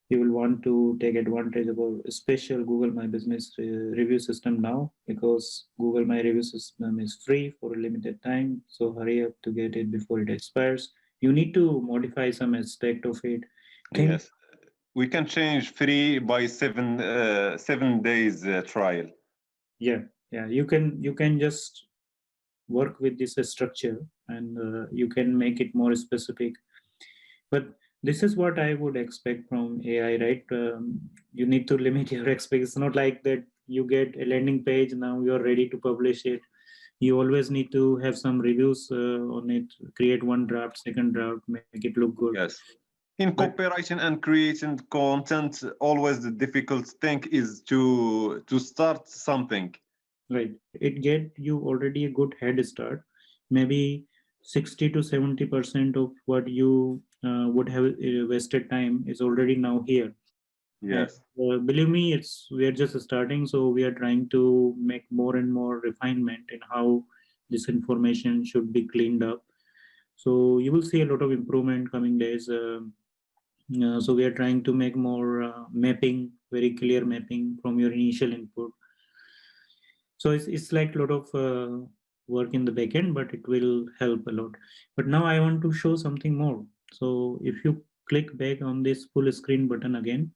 you will want to take advantage of a special Google My Business review system now, because Google My review system is free for a limited time. So hurry up to get it before it expires. You need to modify some aspect of it. Yes. We can change free by 7 days trial. Yeah, you can just work with this structure, and you can make it more specific. But this is what I would expect from AI, right? You need to limit your expectations. It's not like that you get a landing page, now you're ready to publish it. You always need to have some reviews on it, create one draft, second draft, make it look good. Yes. In copywriting and creating content, always the difficult thing is to start something. Right. It get you already a good head start. Maybe 60 to 70% of what you would have wasted time is already now here. Yes. And, believe me, we are just starting, so we are trying to make more and more refinement in how this information should be cleaned up. So you will see a lot of improvement coming days. So we are trying to make more mapping, very clear mapping from your initial input. So it's like a lot of work in the backend, but it will help a lot. But now I want to show something more. So if you click back on this full screen button again,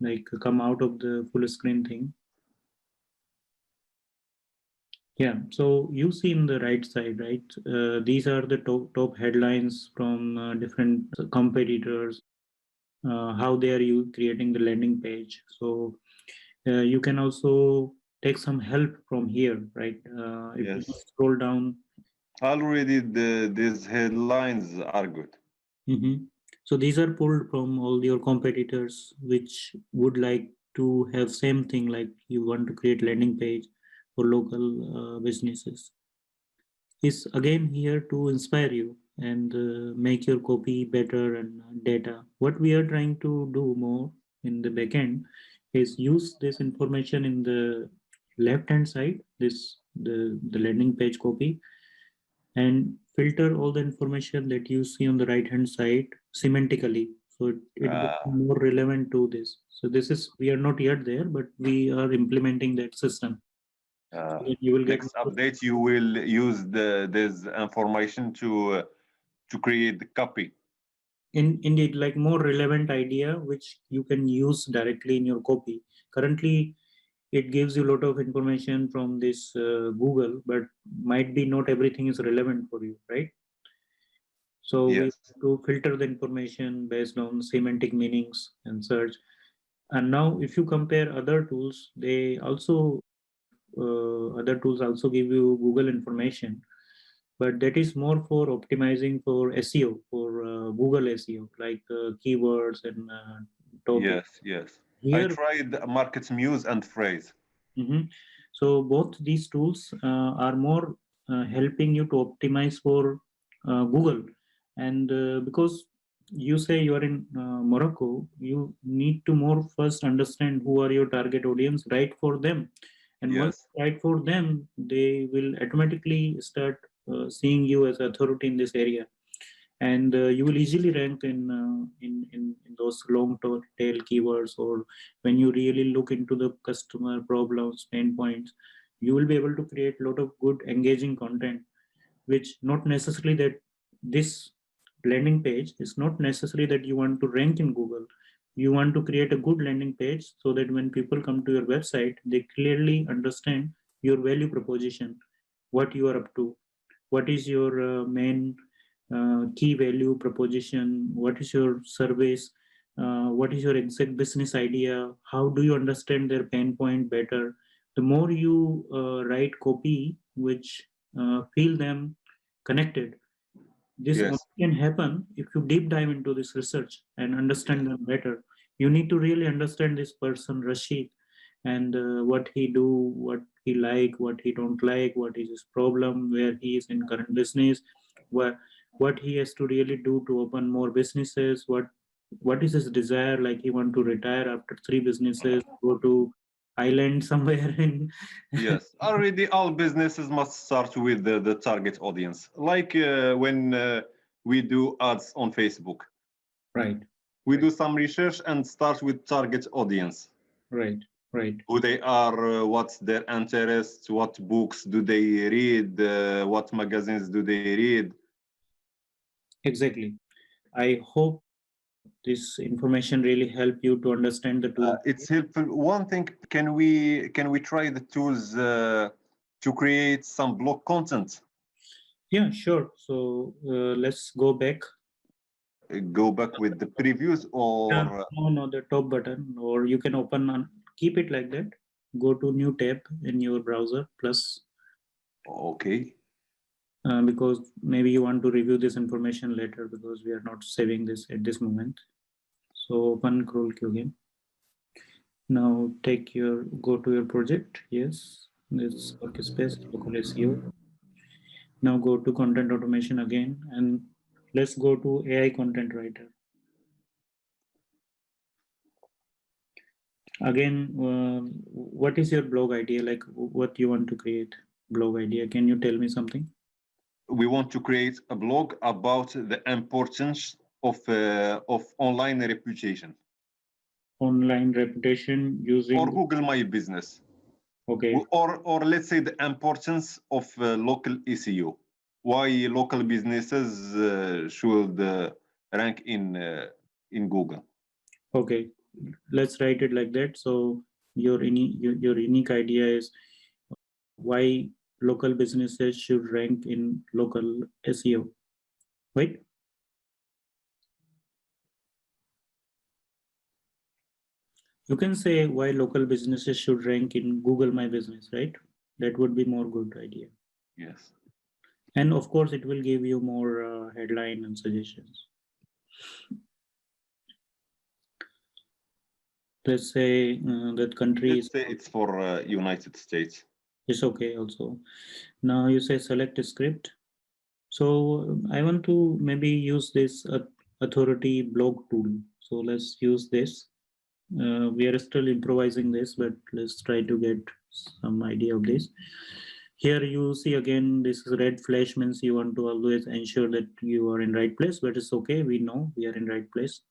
like come out of the full screen thing. Yeah, so you see in the right side, right? These are the top headlines from different competitors, how they are you creating the landing page. So you can also take some help from here, right? If you Yes. scroll down. Already these headlines are good. So these are pulled from all your competitors, which would like to have same thing, like you want to create landing page for local businesses. Is again here to inspire you and make your copy better and data. What we are trying to do more in the backend is use this information in the left hand side, the landing page copy, and filter all the information that you see on the right hand side semantically, so it becomes more relevant to this. So this is, we are not yet there, but we are implementing that system. So you will get next update, you will use this information to create the copy. indeed, like more relevant idea which you can use directly in your copy. Currently it gives you a lot of information from this Google, but might be not everything is relevant for you, right? So we Yes. have to filter the information based on semantic meanings and search. And now if you compare other tools, they also other tools also give you Google information, but that is more for optimizing for SEO, for Google SEO, like keywords and topics. Yes. I Here, tried Market Muse and Phrase. so both these tools are more helping you to optimize for Google. And because you say you are in Morocco, you need to more first understand who are your target audience, write for them. And once Yes. you write for them, they will automatically start seeing you as authority in this area. And you will easily rank in those long tail keywords, or when you really look into the customer problems, pain points, you will be able to create a lot of good engaging content, which not necessarily that this landing page is not necessary that you want to rank in Google. You want to create a good landing page so that when people come to your website, they clearly understand your value proposition, what you are up to, what is your main key value proposition, what is your service, what is your exact business idea, how do you understand their pain point better. The more you write copy which feel them connected, this only Yes. can happen if you deep dive into this research and Yes. understand them better. You need to really understand this person, Rashid, and what he do, what he like, what he don't like, what is his problem, where he is in current business, what he has to really do to open more businesses, what is his desire, like he want to retire after 3 businesses, go to island somewhere in Yes. Already, all businesses must start with the target audience. Like when we do ads on Facebook, right, we do some research and start with target audience. right, right. Who they are, what's their interests, what books do they read, what magazines do they read. Exactly. I hope this information really help you to understand the tool. It's helpful. One thing, can we try the tools to create some blog content? Yeah, sure. So let's go back. Go back with the previews Yeah, or no, the top button, or you can open and keep it like that. Go to new tab in your browser plus, okay. because maybe you want to review this information later because we are not saving this at this moment. So open CrawlQ again. Now go to your project. Yes, this workspace, local SEO. Now go to content automation again, and let's go to AI content writer. Again, what is your blog idea? Like what you want to create blog idea? Can you tell me something? We want to create a blog about the importance of online reputation Online reputation or using, Google My Business, okay, or let's say the importance of local SEO. Why local businesses should rank in Google. okay. Let's write it like that. So your unique idea is why local businesses should rank in local SEO, right? You can say why local businesses should rank in Google My Business, right? That would be more good idea. Yes. And of course, it will give you more headline and suggestions. Let's say that country Let's say it's for United States. is okay also. Now you say select a script. So I want to maybe use this authority blog tool. So let's use this. We are still improvising this, but let's try to get some idea of this. Here you see again, this is red flash means you want to always ensure that you are in right place, but it's okay. We know we are in right place.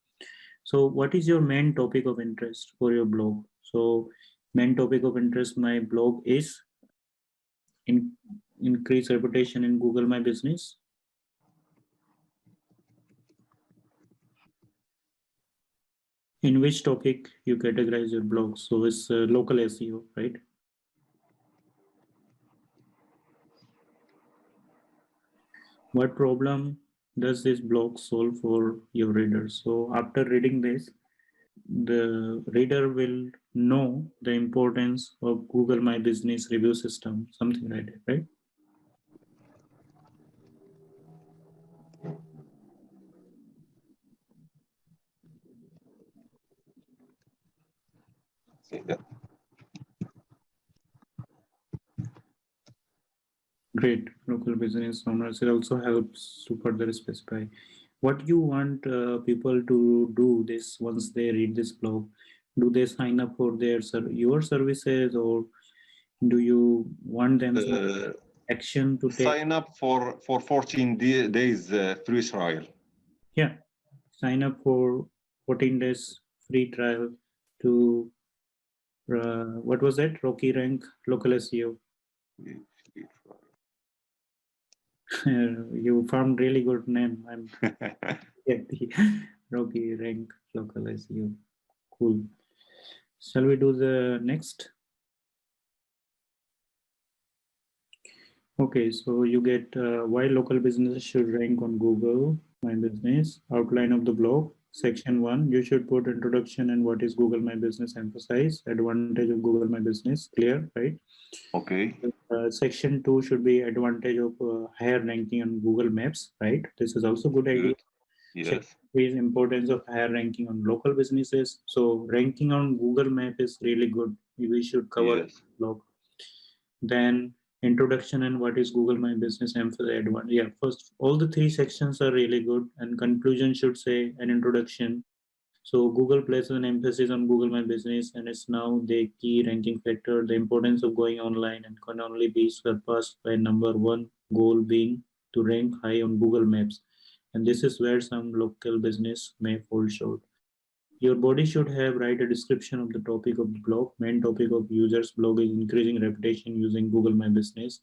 So what is your main topic of interest for your blog? So main topic of interest, my blog is increase reputation in Google My Business. In which topic you categorize your blog? So it's local SEO, right? What problem does this blog solve for your readers? So after reading this, the reader will know the importance of Google My Business review system, something like that, right? Great. Local business owners, it also helps to further specify what you want people to do this once they read this blog. Do they sign up for your services, or do you want them some action to take? Sign up for 14 days free trial. Yeah, sign up for 14 days free trial to what was that? Rocky Rank Local SEO. You found really good name. I'm the Rocky Rank Local SEO. Cool. Shall we do the next? Okay, so you get why local businesses should rank on Google My Business, outline of the blog, section 1, you should put introduction and what is Google My Business emphasize, advantage of Google My Business, clear, right? Okay. Section 2 should be advantage of higher ranking on Google Maps, right? This is also good idea. Yes. Section 3 is importance of higher ranking on local businesses. So ranking on Google Map is really good. We should cover Yes. blog. Then introduction and what is Google My Business emphasize advantage. Yeah, first all the three sections are really good, and conclusion should say an introduction. So Google places an emphasis on Google My Business, and it's now the key ranking factor. The importance of going online and can only be surpassed by number one goal being to rank high on Google Maps. And this is where some local business may fall short. Your body should have write a description of the topic of the blog. Main topic of user's blog is increasing reputation using Google My Business.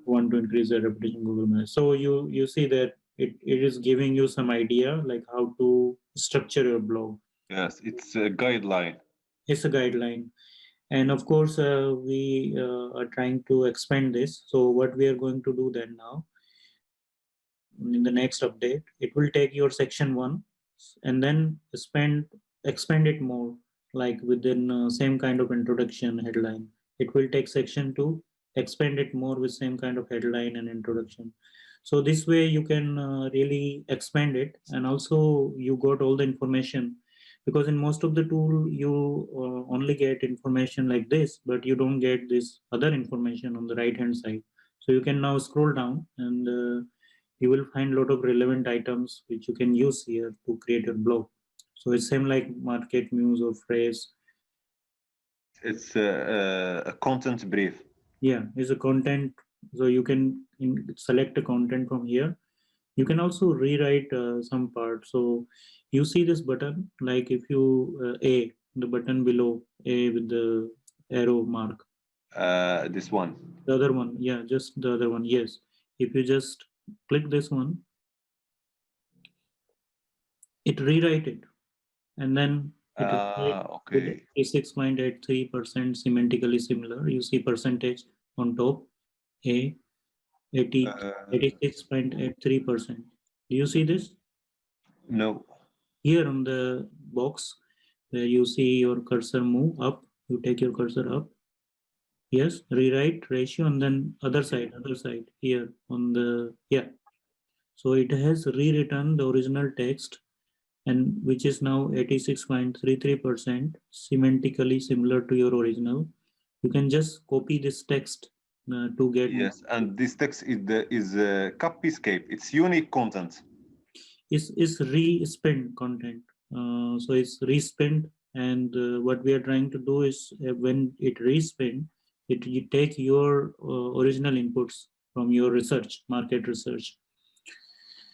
Want to increase their reputation Google My. So you see that it is giving you some idea like how to structure your blog. Yes, it's a guideline. It's a guideline. And of course, we are trying to expand this. So what we are going to do then now, in the next update, it will take your section 1 and then expand it more, like within same kind of introduction headline. It will take section 2, expand it more with same kind of headline and introduction. So this way you can really expand it, and also you got all the information, because in most of the tool you only get information like this, but you don't get this other information on the right hand side. So you can now scroll down, and you will find a lot of relevant items which you can use here to create your blog. So it's same like market news or phrase. It's a content brief. Yeah, it's a content. So you can select a content from here. You can also rewrite some part. So you see this button, like if you the button below A with the arrow mark. This one. The other one, yeah, just the other one. Yes, if you just click this one, it rewrite it, and then it Okay. 86.83% semantically similar. You see percentage on top, A 86.83%. Do you see this? No. Here on the box where you see your cursor move up, you take your cursor up. Yes, rewrite ratio, and then other side here on the, yeah. So it has rewritten the original text, and which is now 86.33% semantically similar to your original. You can just copy this text to get. Yes, and this text is copyscape. It's unique content. Is re-spent content. So it's re-spent, and what we are trying to do is when it re-spent, You take your original inputs from your research, market research.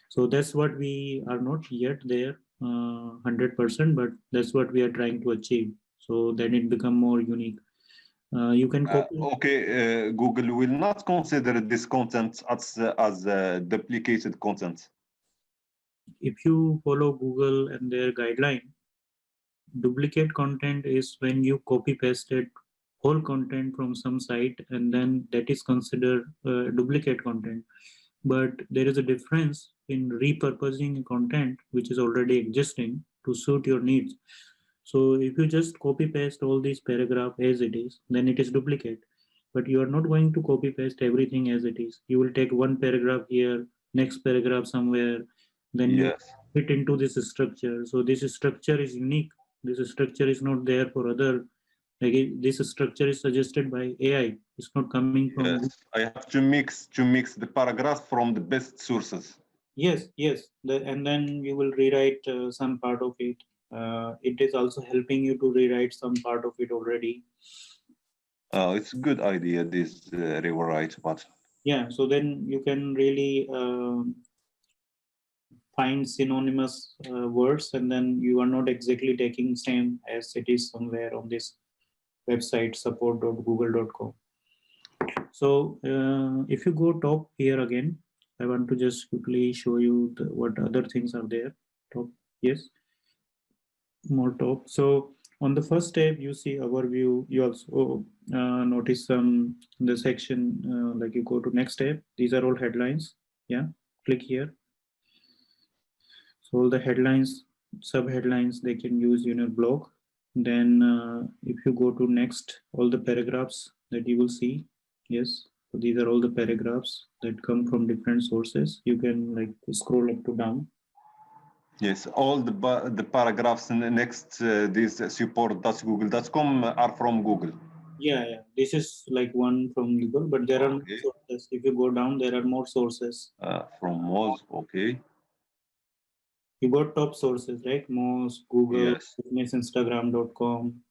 So that's what we are not yet there 100%, but that's what we are trying to achieve. So that it become more unique. You can copy. Okay, Google will not consider this content as duplicated content. If you follow Google and their guideline, duplicate content is when you copy pasted whole content from some site, and then that is considered duplicate content. But there is a difference in repurposing content which is already existing to suit your needs. So if you just copy paste all these paragraph as it is, then it is duplicate. But you are not going to copy paste everything as it is. You will take one paragraph here, next paragraph somewhere, then you Yes. fit into this structure. So this structure is unique. This structure is not there for other. Like this structure is suggested by AI. It's not coming from. Yes, I have to mix the paragraphs from the best sources. Yes, yes. And then you will rewrite some part of it. It is also helping you to rewrite some part of it already. It's a good idea, this rewrite button. Yeah, so then you can really find synonymous words, and then you are not exactly taking same as it is somewhere on this website support.google.com. So if you go top here again, I want to just quickly show you what other things are there. Top, yes, more top. So on the first tab, you see overview. You also notice some in the section, like you go to next tab. These are all headlines. Yeah, click here. So all the headlines, sub headlines, they can use in your blog. Then if you go to next, all the paragraphs that you will see. Yes, so these are all the paragraphs that come from different sources. You can like scroll up to down. Yes, all the paragraphs next this support.google.com are from Google. Yeah. This is like one from Google, but there are more sources. If you go down, there are more sources. From Moz, okay. You got top sources, right? Moz, Google, Yes. Instagram.com.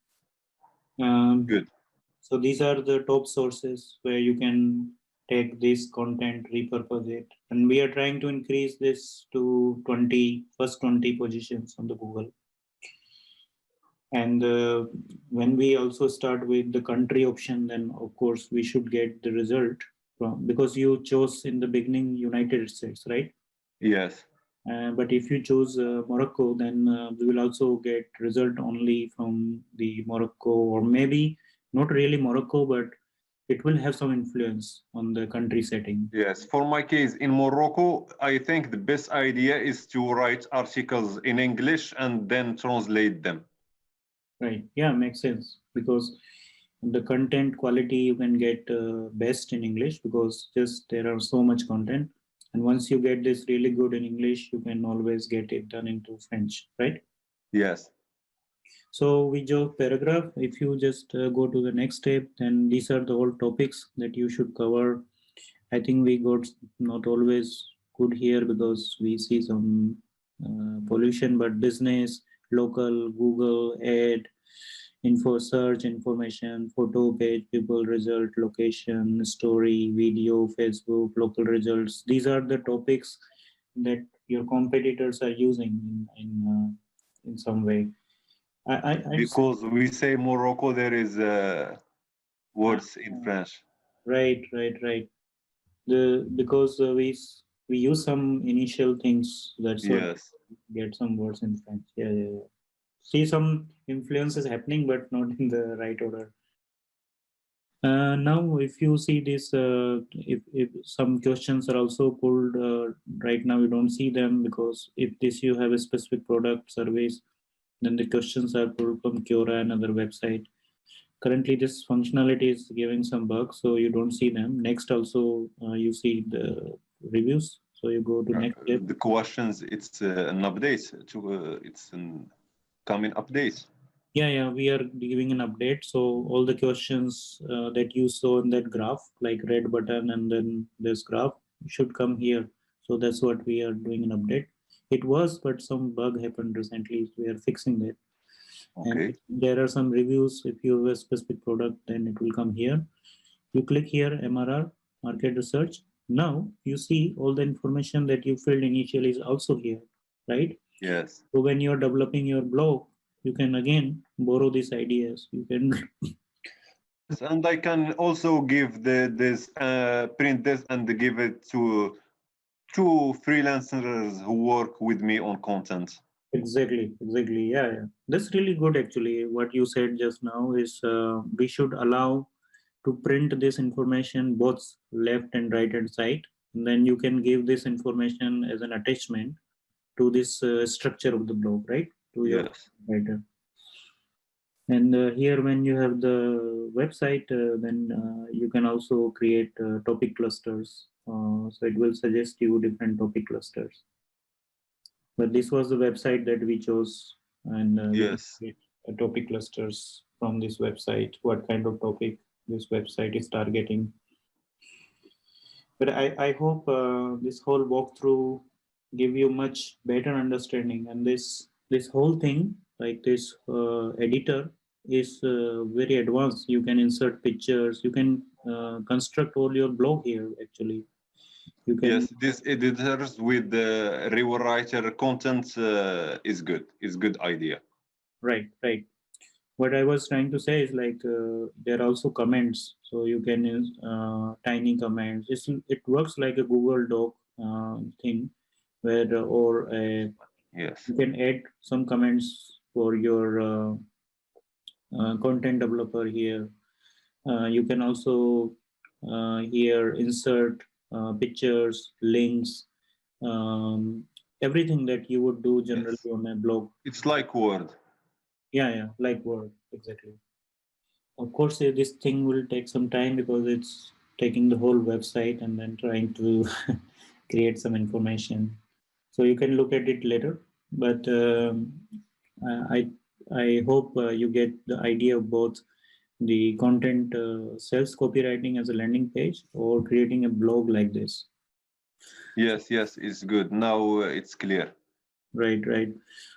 Good. So these are the top sources where you can take this content, repurpose it. And we are trying to increase this to first 20 positions on the Google. And when we also start with the country option, then of course we should get the result from, because you chose in the beginning United States, right? Yes. But if you choose Morocco, then we will also get result only from the Morocco, or maybe not really Morocco, but it will have some influence on the country setting. Yes, for my case in Morocco, I think the best idea is to write articles in English and then translate them. Right. Yeah, makes sense, because the content quality you can get best in English, because just there are so much content. And once you get this really good in English, you can always get it done into French, right? Yes. So we just paragraph. If you just go to the next step, then these are the all topics that you should cover. I think we got not always good here because we see some pollution, but business, local, Google, ad, info search, information, photo page, people result, location, story, video, Facebook, local results. These are the topics that your competitors are using in some way. Because we say Morocco, there is words in French. Right. Because we use some initial things, that's what get some words in French. Yeah. See some influences happening, but not in the right order. Now, if you see this, if some questions are also pulled right now, you don't see them, because if this you have a specific product service, then the questions are pulled from Quora and other website. Currently, this functionality is giving some bugs, so you don't see them. Next, also you see the reviews. So you go to next step. The questions, it's an update to it's an coming update. Yeah, we are giving an update. So all the questions that you saw in that graph, like red button and then this graph, should come here. So that's what we are doing an update. It was, but some bug happened recently. So we are fixing that. Okay. And there are some reviews. If you have a specific product, then it will come here. You click here, MRR, market research. Now you see all the information that you filled initially is also here, right? Yes. So when you're developing your blog, you can again borrow these ideas. You can And I can also give this print this and give it to two freelancers who work with me on content. exactly, yeah, yeah. That's really good actually. What you said just now is we should allow to print this information both left and right hand side. And then you can give this information as an attachment to this structure of the blog, right? To your Yes. writer. And here, when you have the website, then you can also create topic clusters. So it will suggest you different topic clusters. But this was the website that we chose, and we can Yes. create topic clusters from this website. What kind of topic this website is targeting? But I hope this whole walkthrough give you much better understanding. And this whole thing, like this editor, is very advanced. You can insert pictures. You can construct all your blog here. Actually, you can. Yes, this editors with the rewriter content is good. Is good idea. Right, right. What I was trying to say is like there are also comments, so you can use tiny comments. It works like a Google Doc thing, where Yes. you can add some comments for your content developer here. You can also here insert pictures, links, um, everything that you would do generally Yes. on a blog. It's like Word. Yeah, yeah, like Word, exactly. Of course, this thing will take some time because it's taking the whole website and then trying to create some information. So you can look at it later. But I I hope you get the idea of both the content self copywriting as a landing page or creating a blog like this. Yes, yes, it's good. Now it's clear. Right, right.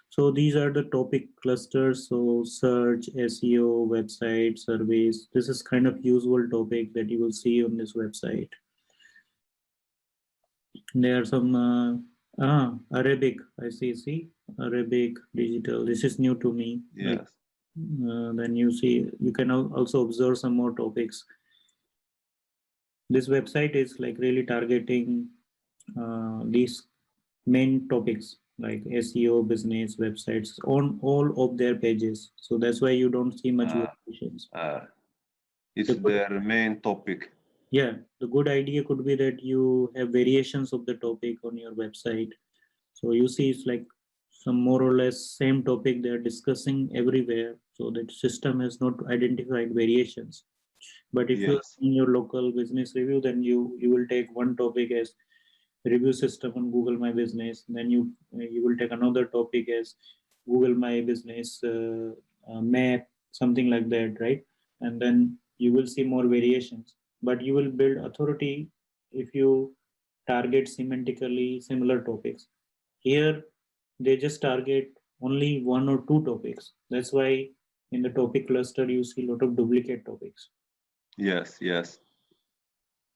So these are the topic clusters. So search, SEO, website, surveys. This is kind of usual topic that you will see on this website. There are some Arabic. I see Arabic digital. This is new to me. Like Yes. then you see you can also observe some more topics. This website is like really targeting these main topics like SEO, business, websites on all of their pages. So that's why you don't see much Uh, variations. uh, it's The good, their main topic. yeah, the good idea could be that you have variations of the topic on your website. So you see it's like some more or less same topic they're discussing everywhere. So that system has not identified variations. But if you're Yes. in your local business review, then you will take one topic as review system on Google My Business. Then you will take another topic as Google My Business map, something like that, right? And then you will see more variations. But you will build authority if you target semantically similar topics. Here, they just target only one or two topics. That's why in the topic cluster you see a lot of duplicate topics. Yes, yes.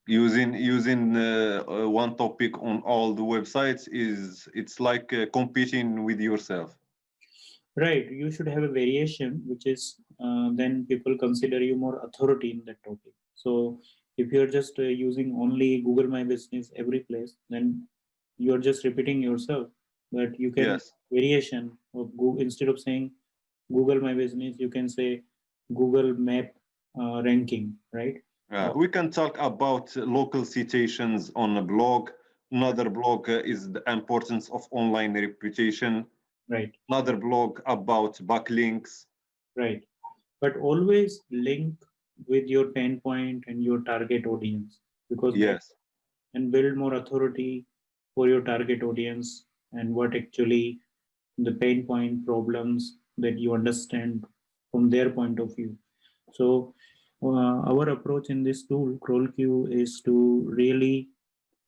Using one topic on all the websites is it's like competing with yourself. Right, you should have a variation, which is then people consider you more authority in that topic. So if you're just using only Google My Business every place, then you're just repeating yourself. But you can Yes. variation of Google instead of saying Google My Business, you can say Google Map ranking, right? We can talk about local citations on a blog. Another blog is the importance of online reputation. Right, Another blog about backlinks. right. But always link with your pain point and your target audience because that Yes, and build more authority for your target audience and what actually the pain point problems that you understand from their point of view. So our approach in this tool CrawlQ is to really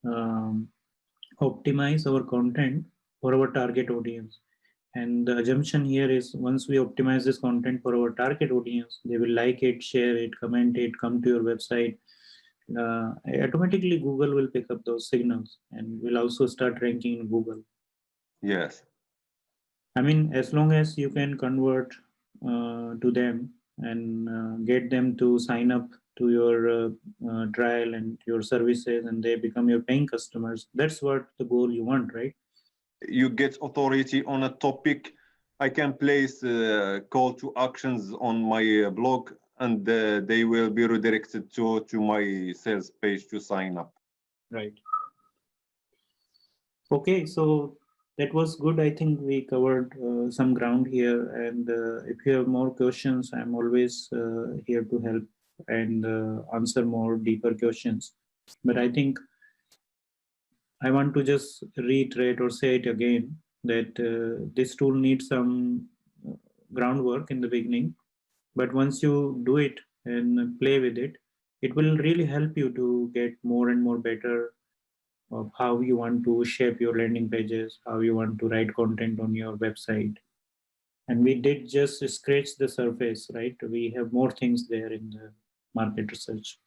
um, optimize our content for our target audience. And the assumption here is once we optimize this content for our target audience, they will like it, share it, comment it, come to your website. automatically Google will pick up those signals and will also start ranking in Google. Yes. I mean, as long as you can convert to them and get them to sign up to your trial and your services, and they become your paying customers, that's what the goal you want, right? You get authority on a topic. I can place call to actions on my blog, and they will be redirected to my sales page to sign up. Right. Okay, so that was good. I think we covered some ground here. And if you have more questions, I'm always here to help and answer more deeper questions. But I think I want to just reiterate or say it again that this tool needs some groundwork in the beginning. But once you do it and play with it, it will really help you to get more and more better of how you want to shape your landing pages, how you want to write content on your website. And we did just scratch the surface, right? We have more things there in the market research.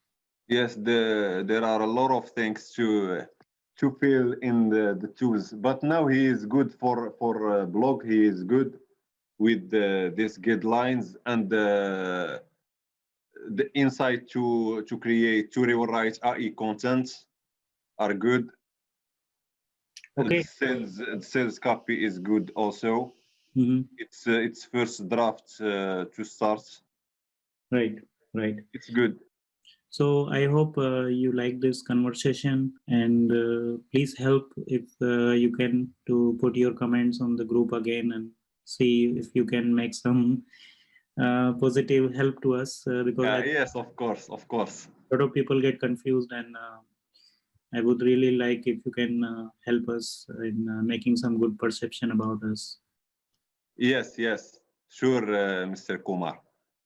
Yes, there are a lot of things to fill in the tools, but now he is good for blog. He is good with these guidelines and the insight to create to rewrite AI content are good. Okay. Sales copy is good also. Mm-hmm. It's first draft to start. Right, right. It's good. So I hope you like this conversation, and please help if you can to put your comments on the group again and see if you can make some positive help to us because Yes, of course, of course. a lot of people get confused, and I would really like if you can help us in making some good perception about us. Yes, yes, sure, Mr. Kumar.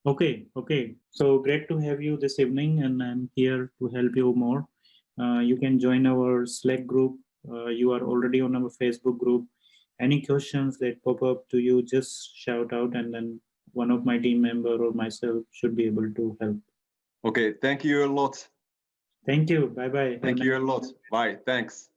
Okay, okay. So great to have you this evening, and I'm here to help you more. You can join our Slack group. You are already on our Facebook group. Any questions that pop up to you, just shout out, and then one of my team member or myself should be able to help. Okay, thank you a lot. Thank you. Bye bye. Thank you a lot. Bye. Thanks.